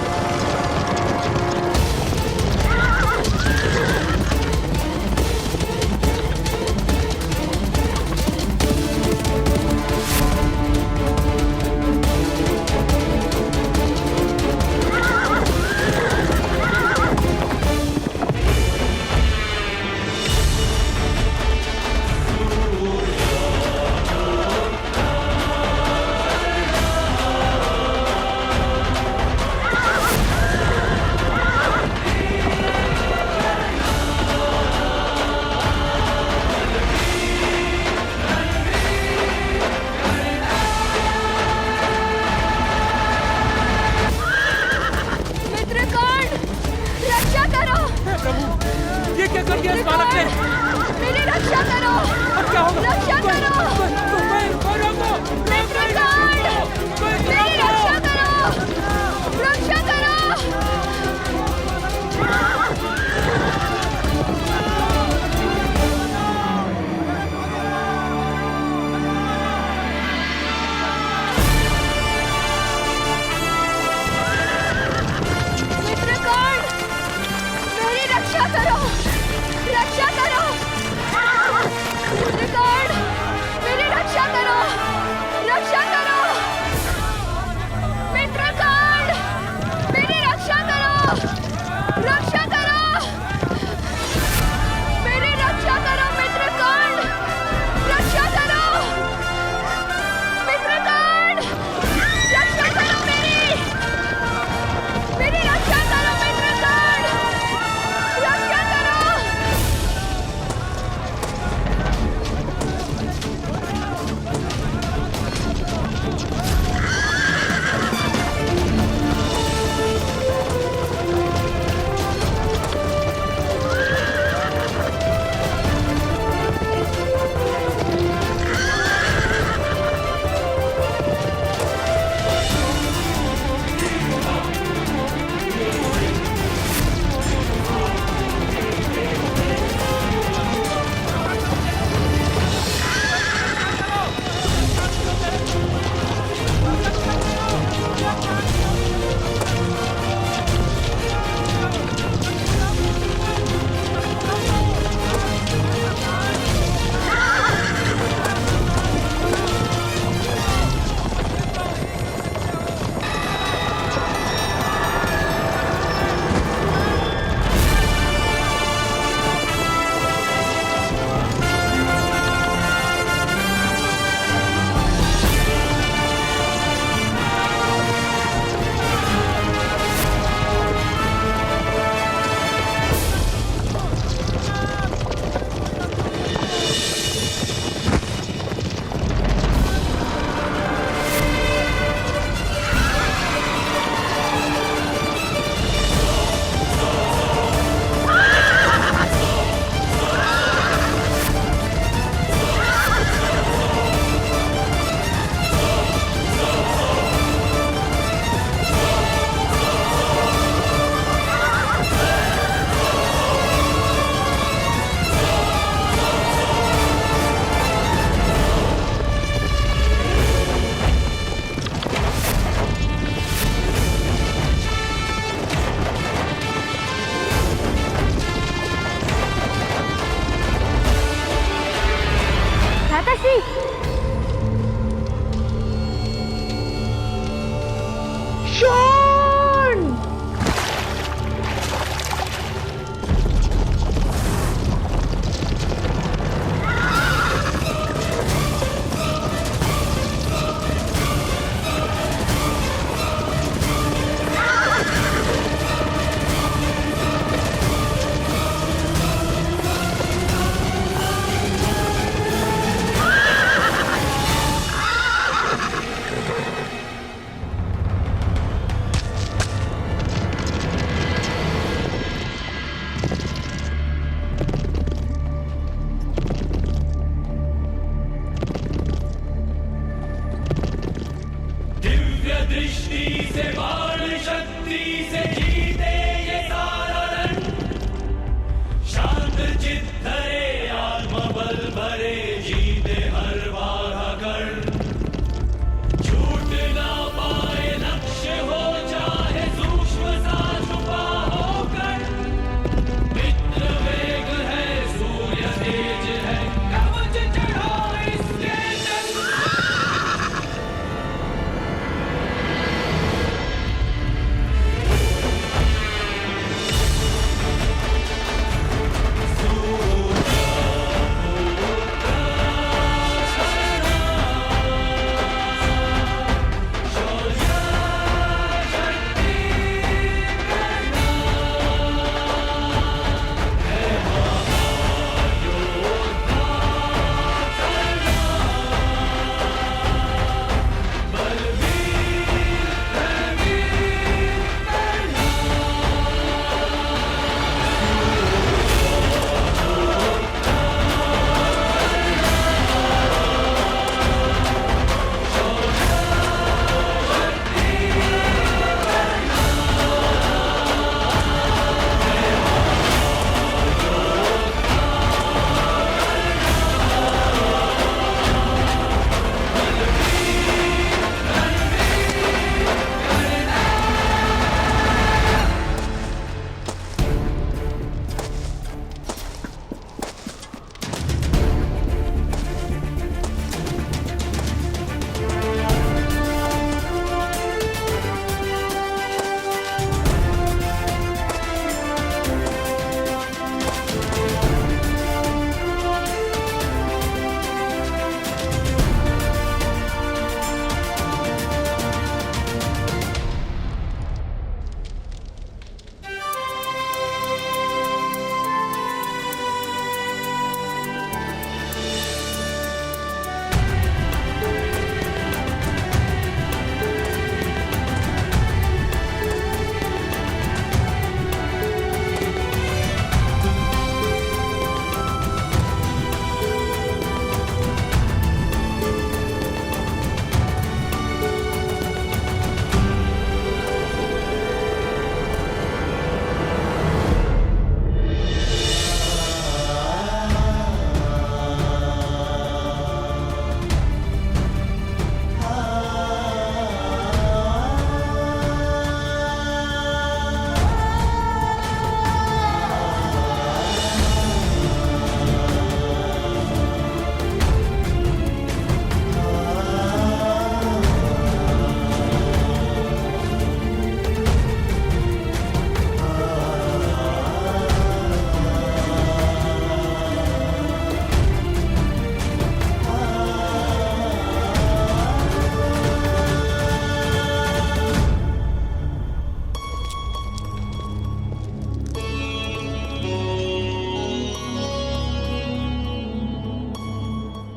मेरी रक्षा करो। अब क्या होगा? रक्षा करो। मेरी रक्षा करो। रक्षा करो। मित्रगण, मेरी रक्षा करो। रक्षा करो।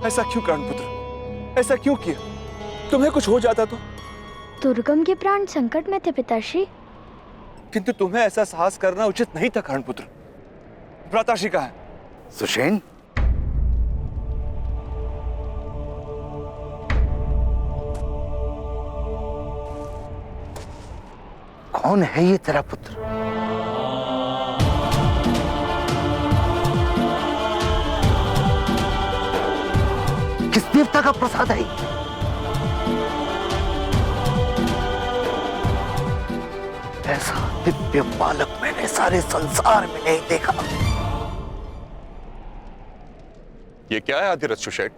ऐसा क्यों कर्ण पुत्र, ऐसा क्यों किया? तुम्हें कुछ हो जाता तो? दुर्गम के प्राण संकट में थे पिताश्री। किंतु तुम्हें ऐसा साहस करना उचित नहीं था कर्ण पुत्र। भ्राताश्री कहाँ है? सुषेण, कौन है ये तेरा पुत्र? किस देवता का प्रसाद है? ऐसा दिव्य बालक मैंने सारे संसार में नहीं देखा। ये क्या है आदिरथ सुषेण?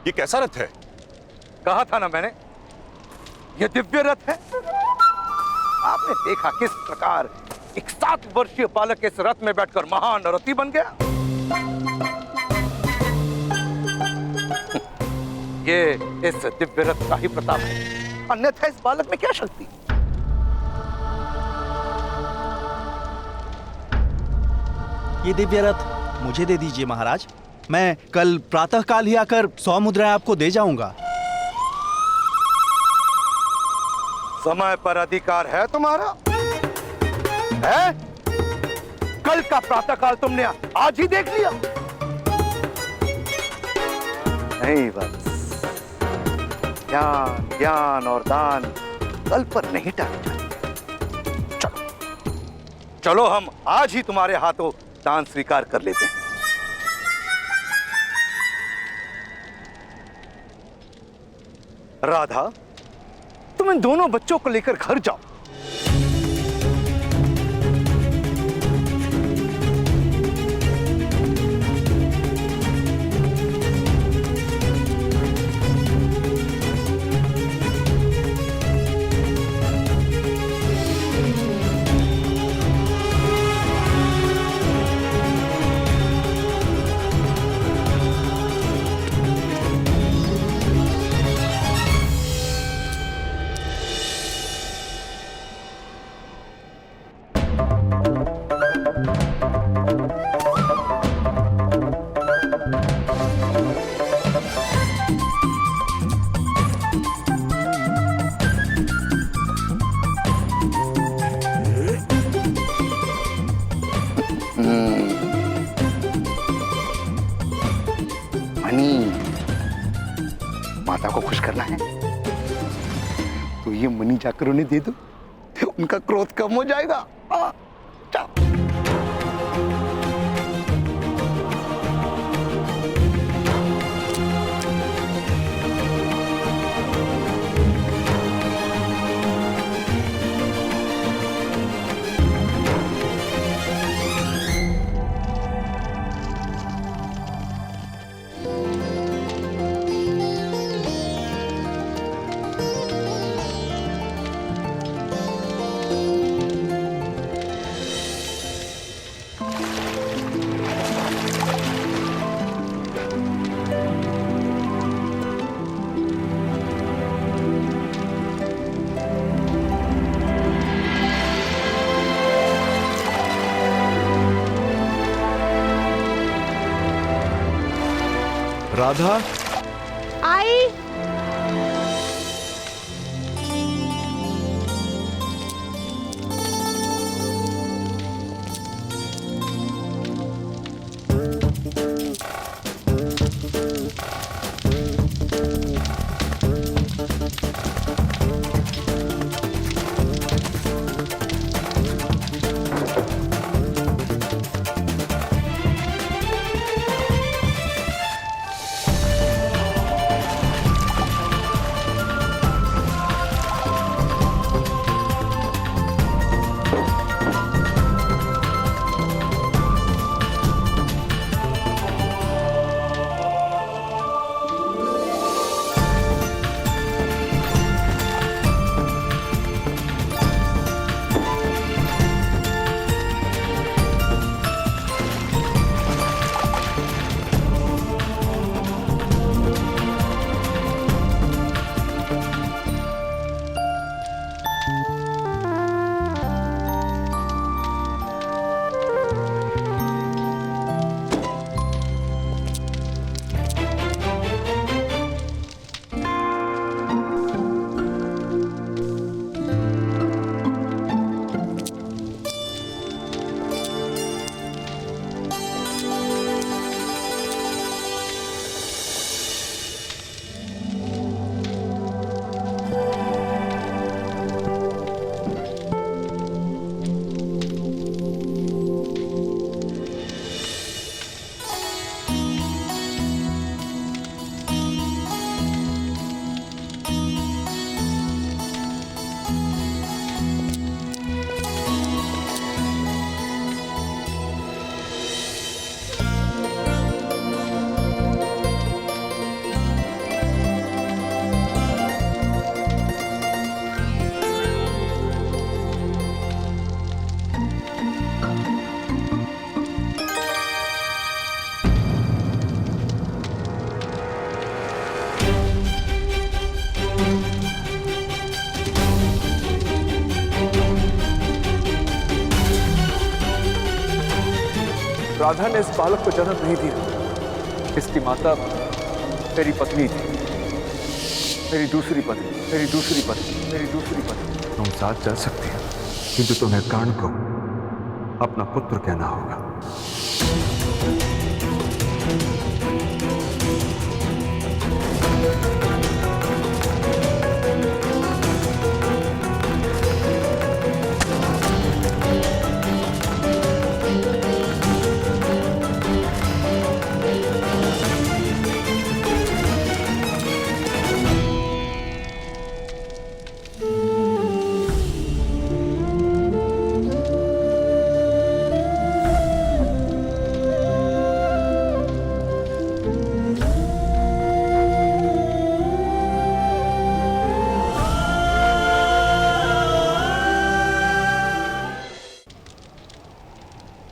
ये कैसा रथ है? कहा था ना मैंने, ये दिव्य रथ है। आपने देखा किस प्रकार एक 7 वर्षीय बालक इस रथ में बैठकर महान रथी बन गया। ये इस दिव्य रथ का ही प्रताप है, अन्यथा इस बालक में क्या शक्ति? ये दिव्य रथ मुझे दे दीजिए महाराज। मैं कल प्रातःकाल ही आकर 100 मुद्राएं आपको दे जाऊंगा। समय पर अधिकार है तुम्हारा? है? कल का प्रातःकाल तुमने आज ही देख लिया? नहीं बस, ज्ञान ज्ञान और दान कल पर नहीं टाले जाते। चलो चलो, हम आज ही तुम्हारे हाथों दान स्वीकार कर लेते हैं। राधा, तुम इन दोनों बच्चों को लेकर घर जाओ। माता को खुश करना है तो ये मनी जाकर उन्हें दे दो, उनका क्रोध कम हो जाएगा। जाओ। राधा, आई। राधा ने इस बालक को जन्म नहीं दिया। इसकी माता मेरी पत्नी थी, मेरी दूसरी पत्नी, मेरी दूसरी पत्नी, मेरी दूसरी पत्नी। तुम साथ चल सकती हो, किंतु तुम्हें कर्ण को अपना पुत्र कहना होगा।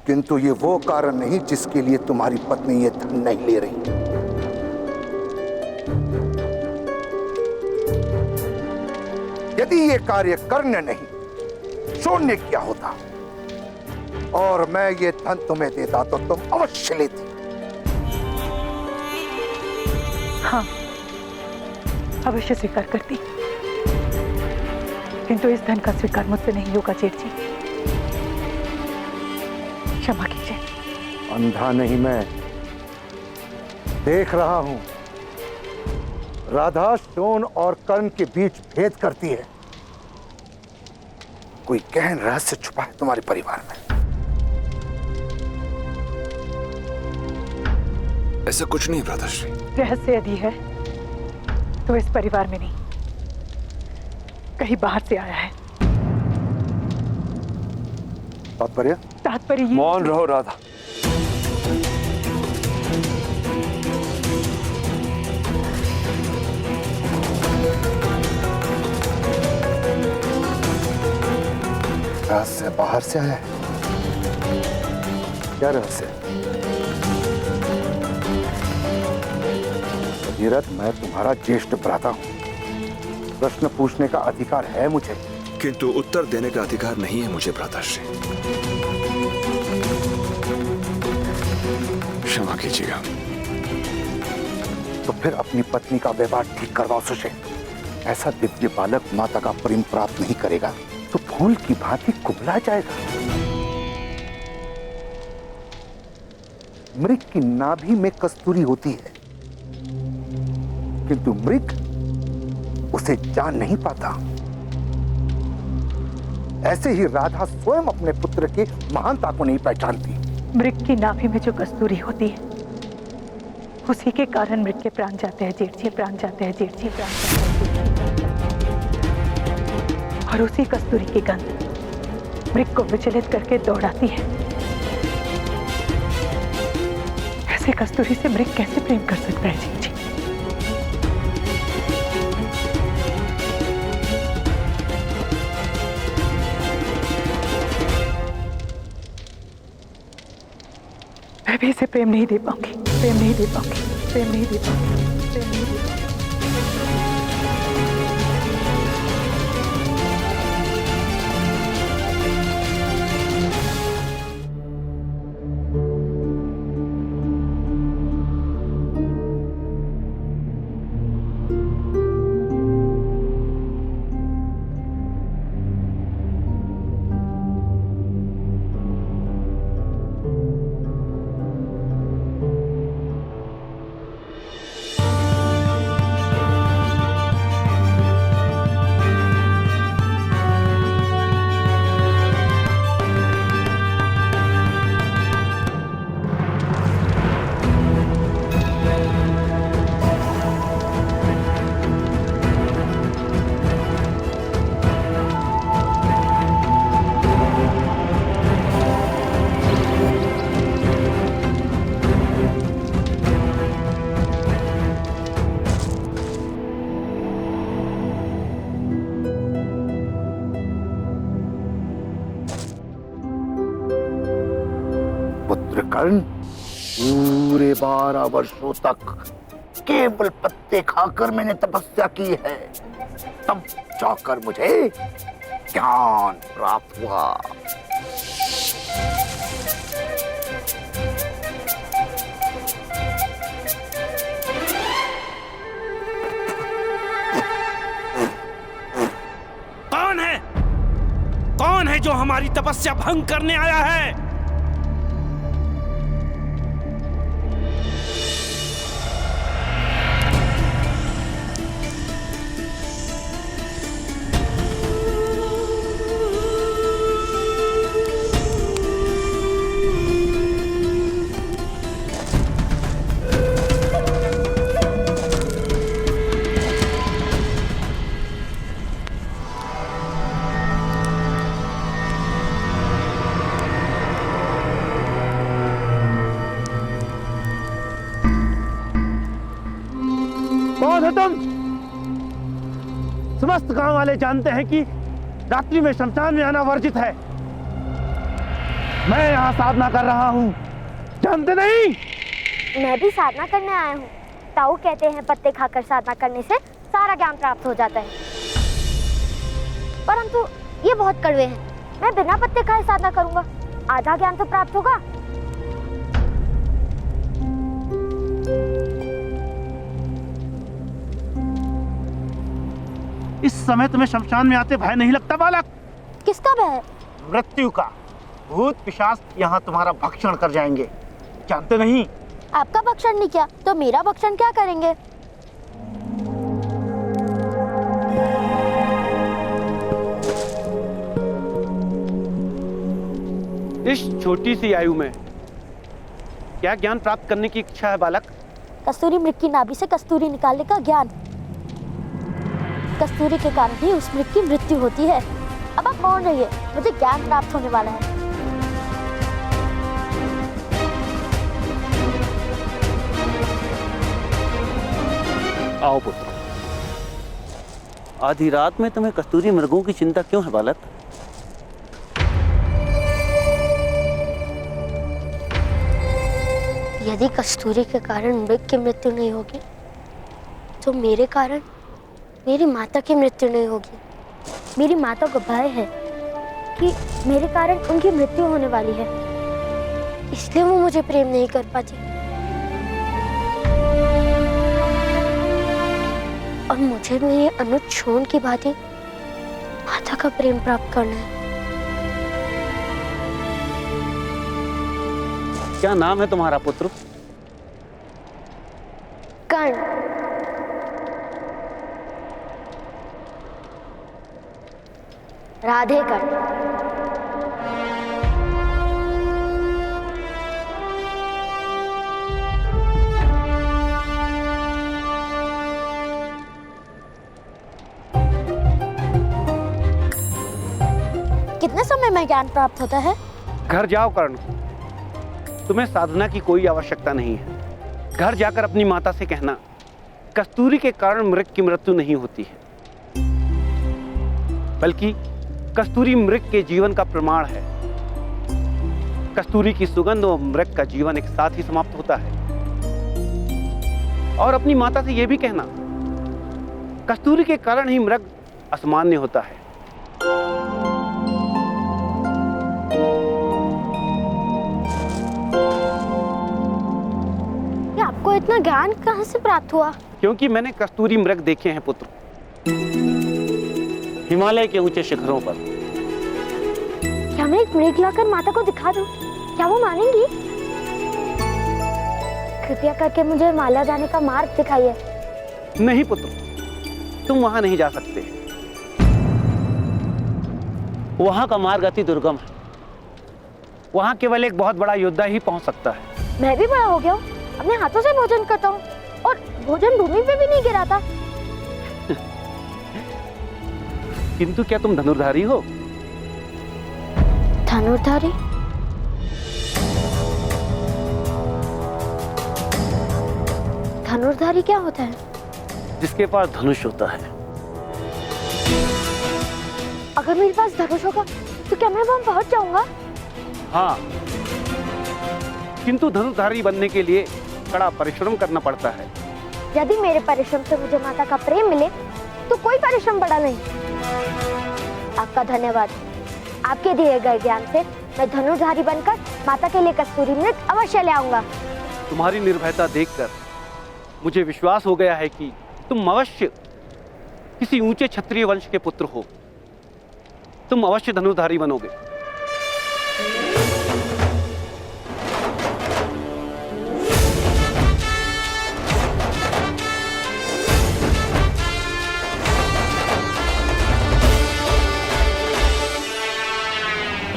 किंतु ये वो कारण नहीं जिसके लिए तुम्हारी पत्नी ये धन नहीं ले रही। यदि ये कार्य कर्ण नहीं शून्य किया होता और मैं ये धन तुम्हें देता तो तुम अवश्य लेती। हाँ, अवश्य स्वीकार करती, किंतु इस धन का स्वीकार मुझसे नहीं होगा जेठ जी। क्षमा कीजिए। अंधा नहीं, मैं देख रहा हूं। राधा शोण और कर्ण के बीच भेद करती है। कोई गहन रहस्य छुपा है तुम्हारे परिवार में। ऐसा कुछ नहीं भ्राताश्री। रहस्य यदि है तो इस परिवार में नहीं, कहीं बाहर से आया है। तात्पर्य मौन रहो राधा। रहस्य बाहर से आया है? क्या रहस्य? भगीरथ, मैं तुम्हारा ज्येष्ठ भ्राता हूं। प्रश्न पूछने का अधिकार है मुझे, किंतु उत्तर देने का अधिकार नहीं है मुझे भ्राताश्री। क्षमा कीजिएगा। तो फिर अपनी पत्नी का व्यवहार ठीक करवाओ सुशेन। ऐसा दिव्य बालक माता का प्रेम प्राप्त नहीं करेगा तो फूल की भांति कुबला जाएगा। मृग की नाभि में कस्तूरी होती है, किंतु मृग उसे जान नहीं पाता। ऐसे ही राधा स्वयं अपने पुत्र की महानता को नहीं पहचानती। मृग की नाभि में जो कस्तूरी होती है, उसी के कारण मृग के प्राण जाते हैं जेठ जी, प्राण जाते हैं जेठ जी, प्राण जाते हैं। और उसी कस्तूरी की गंध मृग को विचलित करके दौड़ाती है। ऐसे कस्तूरी से मृग कैसे प्रेम कर सकता है जेठ जी? मैं भी इसे प्रेम नहीं दे पाऊंगी, प्रेम नहीं दे पाऊंगी, प्रेम नहीं दे पाऊंगी, प्रेम नहीं दे पाऊंगी। कर्ण पूरे 12 वर्षों तक केवल पत्ते खाकर मैंने तपस्या की है, तब जाकर मुझे ज्ञान प्राप्त हुआ। है जो हमारी तपस्या भंग करने आया है? कौन हो तुम? समस्त गांव वाले जानते हैं कि रात्रि में शमशान में आना वर्जित है। मैं यहाँ साधना कर रहा हूँ, जानते नहीं? मैं भी साधना करने आया हूँ। ताऊ कहते हैं पत्ते खाकर साधना करने से सारा ज्ञान प्राप्त हो जाता है, परंतु ये बहुत कड़वे हैं। मैं बिना पत्ते खाए साधना करूंगा, आधा ज्ञान तो प्राप्त होगा। इस समय तुम्हें शमशान में आते भय नहीं लगता बालक? किसका भय? मृत्यु का। भूत पिशाच यहाँ तुम्हारा भक्षण कर जाएंगे, जानते नहीं? आपका भक्षण नहीं किया तो मेरा भक्षण क्या करेंगे? इस छोटी सी आयु में क्या ज्ञान प्राप्त करने की इच्छा है बालक? कस्तूरी मृग की नाभि से कस्तूरी निकालने का ज्ञान। कस्तूरी के कारण ही उस मृग की मृत्यु होती है। अब आप मौन रहिए, मुझे ज्ञान प्राप्त होने वाला है। आओ पुत्र। आधी रात में तुम्हें कस्तूरी मृगों की चिंता क्यों है बालक? यदि कस्तूरी के कारण मृग की मृत्यु नहीं होगी तो मेरे कारण मेरी माता की मृत्यु नहीं होगी। मेरी माता को भय है कि मेरे कारण उनकी मृत्यु होने वाली है, इसलिए वो मुझे प्रेम नहीं कर पाती। और मुझे भी ये अनुज छोन की भांति माता का प्रेम प्राप्त करना है। क्या नाम है तुम्हारा पुत्र? कर्ण। राधे कर्ण। कितने समय में ज्ञान प्राप्त होता है? घर जाओ कर्ण, तुम्हें साधना की कोई आवश्यकता नहीं है। घर जाकर अपनी माता से कहना कस्तूरी के कारण मृग की मृत्यु नहीं होती है, बल्कि कस्तूरी मृग के जीवन का प्रमाण है। कस्तूरी की सुगंध और मृग का जीवन एक साथ ही समाप्त होता है। और अपनी माता से यह भी कहना कस्तूरी के कारण ही मृग असामान्य होता है। आपको इतना ज्ञान कहां से प्राप्त हुआ? क्योंकि मैंने कस्तूरी मृग देखे हैं पुत्र, हिमालय के ऊंचे शिखरों पर। क्या मैं एक मृग लाकर माता को दिखा दूं? क्या वो मानेंगी? कृपया करके मुझे हिमालय जाने का मार्ग दिखाइए। नहीं पुत्र, तुम वहां नहीं जा सकते। वहां का मार्ग अति दुर्गम है। वहां केवल एक बहुत बड़ा योद्धा ही पहुंच सकता है। मैं भी बड़ा हो गया हूँ, अपने हाथों से भोजन करता हूँ और भोजन भूमि पे भी नहीं गिराता। किंतु क्या तुम धनुर्धारी हो? धनुर्धारी? धनुर्धारी क्या होता है? जिसके पास धनुष होता है। अगर मेरे पास धनुष होगा तो क्या मैं वहां पहुंच जाऊंगा? हाँ, किंतु धनुर्धारी बनने के लिए कड़ा परिश्रम करना पड़ता है। यदि मेरे परिश्रम से मुझे माता का प्रेम मिले तो कोई परिश्रम बड़ा नहीं। आपका धन्यवाद। आपके दिए गए ज्ञान से मैं धनुर्धारी बनकर माता के लिए कस्तूरी मृग अवश्य ले आऊंगा। तुम्हारी निर्भयता देखकर मुझे विश्वास हो गया है कि तुम अवश्य किसी ऊंचे क्षत्रिय वंश के पुत्र हो। तुम अवश्य धनुर्धारी बनोगे।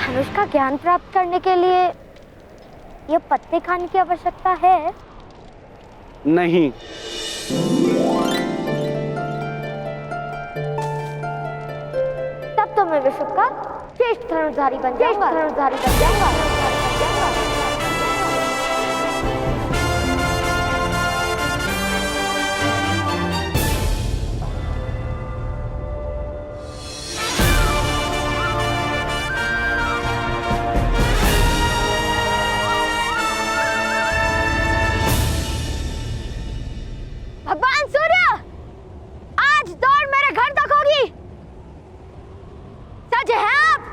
धनुष का ज्ञान प्राप्त करने के लिए ये पत्ते खाने की आवश्यकता है? नहीं। तब तो मैं विश्व का श्रेष्ठ धनुर्धारी बन जाऊंगा। भगवान सूर्य, आज दौड़ मेरे घर तक होगी। सच है आप?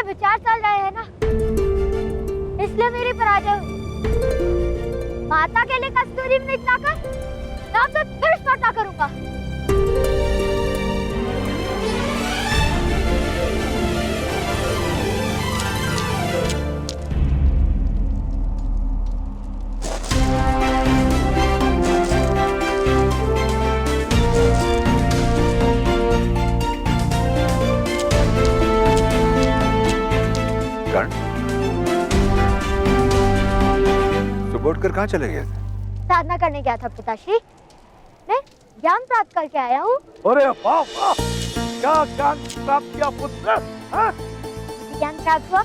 विचार चल रहे हैं ना, इसलिए मेरी पराजय हुई। माता के लिए कस्तूरी में निकलाकर ना तो फिर स्पर्धा करूंगा। उठकर कहाँ चले गए थे? साधना करने गया था पिताश्री। मैं ज्ञान प्राप्त करके आया हूँ। अरे वाह वाह, क्या ज्ञान प्राप्त किया पुत्र? ज्ञान प्राप्त हुआ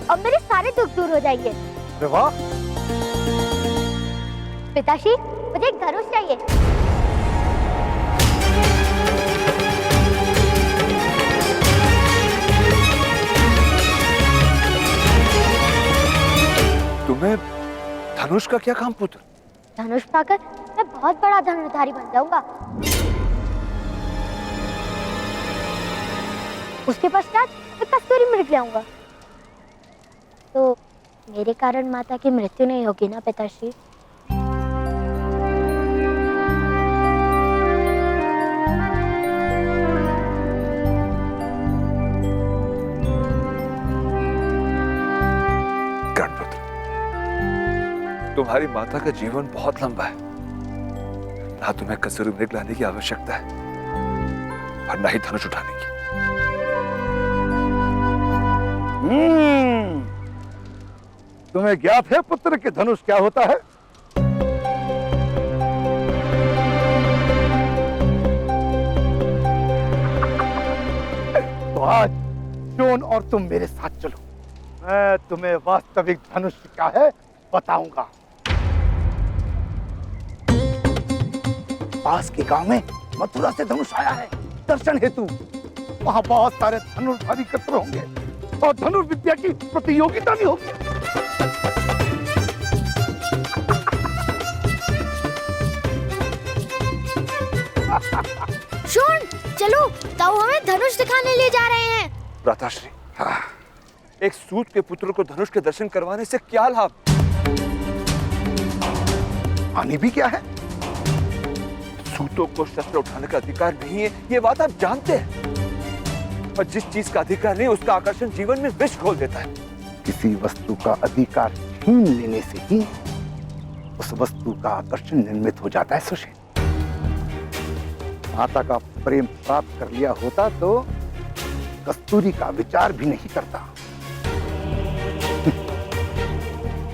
और मेरे सारे दुख दूर हो जाएंगे। अरे वाह। पिताश्री, मुझे एक धनुष चाहिए। तुम्हें धनुष का क्या काम पुत्र? धनुष पाकर मैं बहुत बड़ा धनुर्धारी बन जाऊंगा। उसके पश्चात मैं कस्तूरी मृग ले आऊंगा। तो मेरे कारण माता की मृत्यु नहीं होगी ना पिताश्री? तुम्हारी माता का जीवन बहुत लंबा है, ना तुम्हें कस्तूरी मृग लाने की आवश्यकता है और ना ही धनुष उठाने की। तुम्हें ज्ञात है पुत्र कि धनुष क्या होता है? तो आज शोन और तुम मेरे साथ चलो, मैं तुम्हें वास्तविक धनुष क्या है बताऊंगा। पास के गांव में मथुरा से धनुष आया है दर्शन हेतु। वहां बहुत सारे धनुर्धारी एकत्र होंगे और धनुर्विद्या की प्रतियोगिता भी होगी। शोन, चलो, ताऊ हमें धनुष दिखाने ले जा रहे हैं। भ्राताश्री, एक सूत के पुत्र को धनुष के दर्शन करवाने से क्या लाभ? हानि भी क्या है? सूतों को शस्त्र उठाने का अधिकार नहीं है, ये बात आप जानते हैं। और जिस चीज का अधिकार नहीं, उसका आकर्षण जीवन में विष घोल देता है। किसी वस्तु का अधिकार छीन लेने से ही उस वस्तु का आकर्षण निर्मित हो जाता है सुशील। माता का प्रेम प्राप्त कर लिया होता तो कस्तूरी का विचार भी नहीं करता।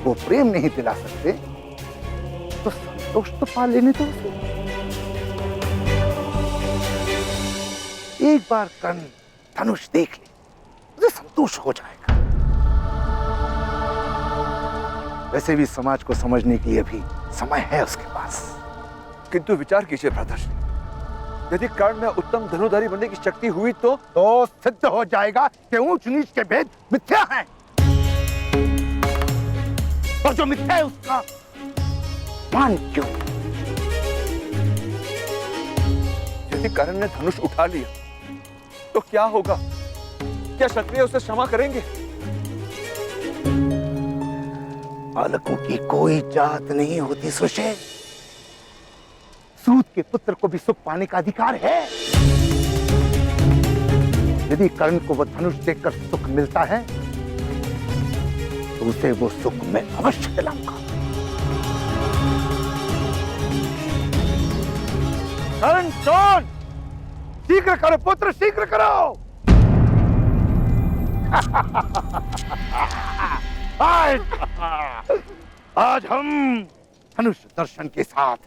वो प्रेम नहीं दिला सकते तो संतोष तो पा लेने दो उसे। एक बार कर्ण धनुष देख ले, उसे संतोष हो जाएगा। वैसे भी समाज को समझने के लिए अभी समय है उसके पास। किंतु विचार कीजिए भ्राताश्री, यदि कर्ण में उत्तम धनुधारी बनने की शक्ति हुई तो सिद्ध हो जाएगा कि ऊंच नीच के भेद मिथ्या हैं। और जो मिथ्या है उसका मान क्यों? यदि कर्ण ने धनुष उठा लिया तो क्या होगा? क्या क्षत्रिय उसे क्षमा करेंगे? बालकों की कोई जात नहीं होती सुशेल। सूत के पुत्र को भी सुख पाने का अधिकार है। यदि कर्ण को वह धनुष देखकर सुख मिलता है तो उसे वो सुख मैं अवश्य दिलाऊंगा। कर्ण कौन? शीघ्र करो पुत्र, शीघ्र करो। आज हम धनुष दर्शन के साथ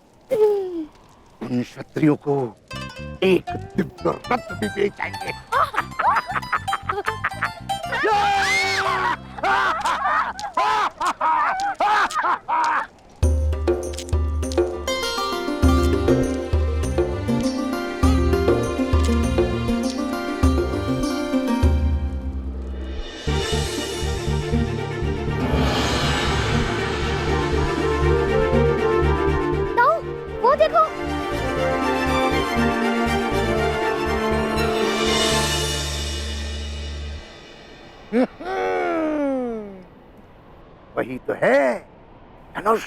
उन क्षत्रियों को एक दिव्य रत्न भी दे जाएंगे। वो देखो, वही तो है धनुष।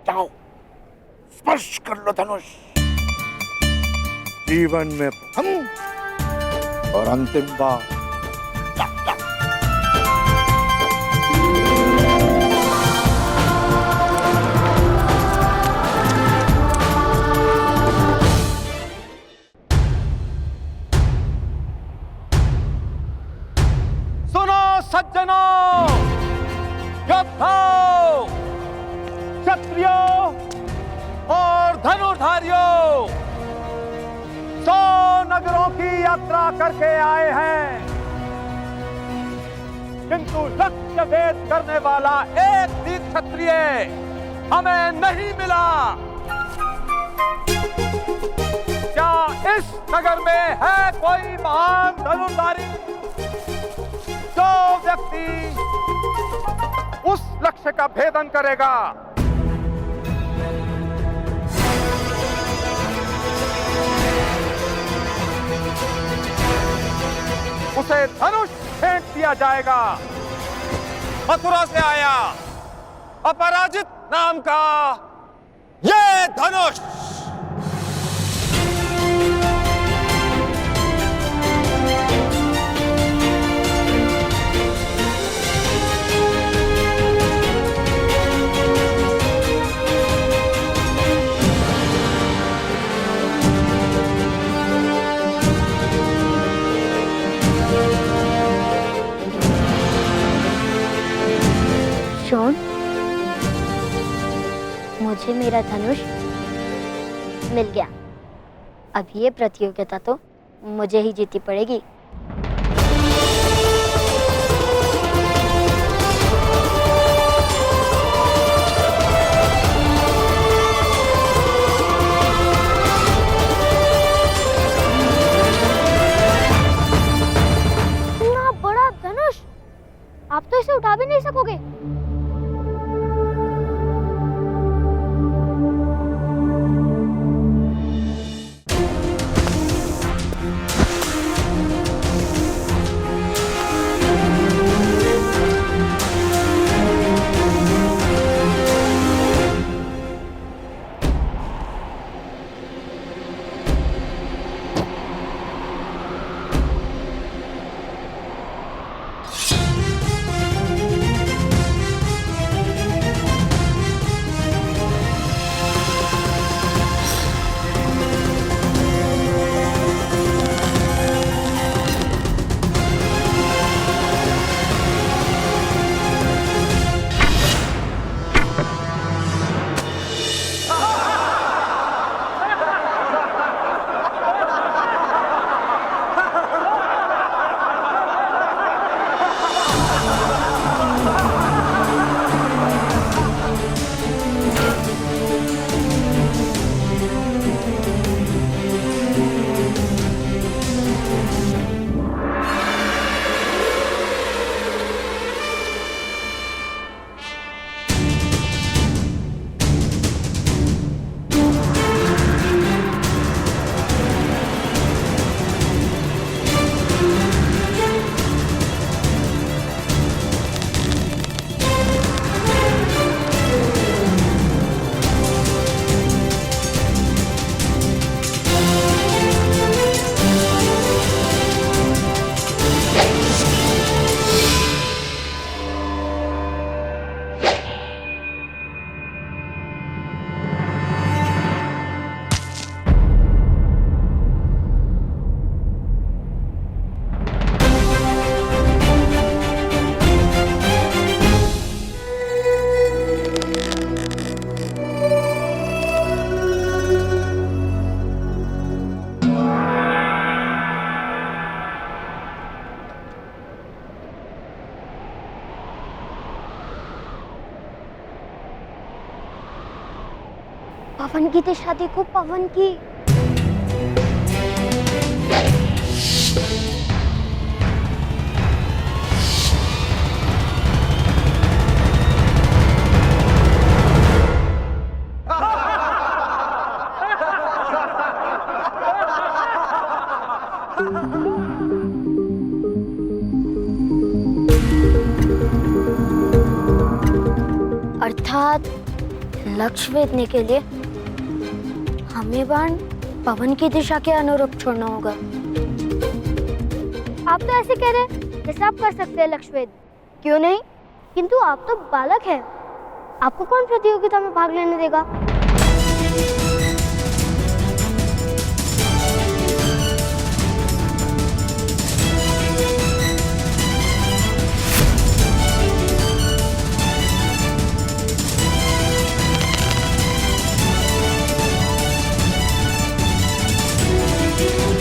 जाओ स्पर्श कर लो धनुष। जीवन में प्रथम और अंतिम बार। सज्जनों, योद्धाओं, क्षत्रियों और धनुर्धारियों, 100 नगरों की यात्रा करके आए हैं, किंतु लक्ष्य भेद करने वाला एक भी क्षत्रिय हमें नहीं मिला। क्या इस नगर में है कोई महान धनुर्धारी जो व्यक्ति उस लक्ष्य का भेदन करेगा? उसे धनुष फेंक दिया जाएगा। मथुरा से आया अपराजित नाम का ये धनुष शॉन, मुझे मेरा धनुष मिल गया। अब ये प्रतियोगिता तो मुझे ही जीतनी पड़ेगी। इतना बड़ा धनुष, आप तो इसे उठा भी नहीं सकोगे। पवन की दिशा देखो, पवन की। अर्थात लक्ष्य वेधने के लिए हमें बाण पवन की दिशा के अनुरूप छोड़ना होगा। आप तो ऐसे कह रहे हैं जैसे आप कर सकते हैं लक्ष्य वेध। क्यों नहीं? किंतु आप तो बालक हैं, आपको कौन प्रतियोगिता में भाग लेने देगा?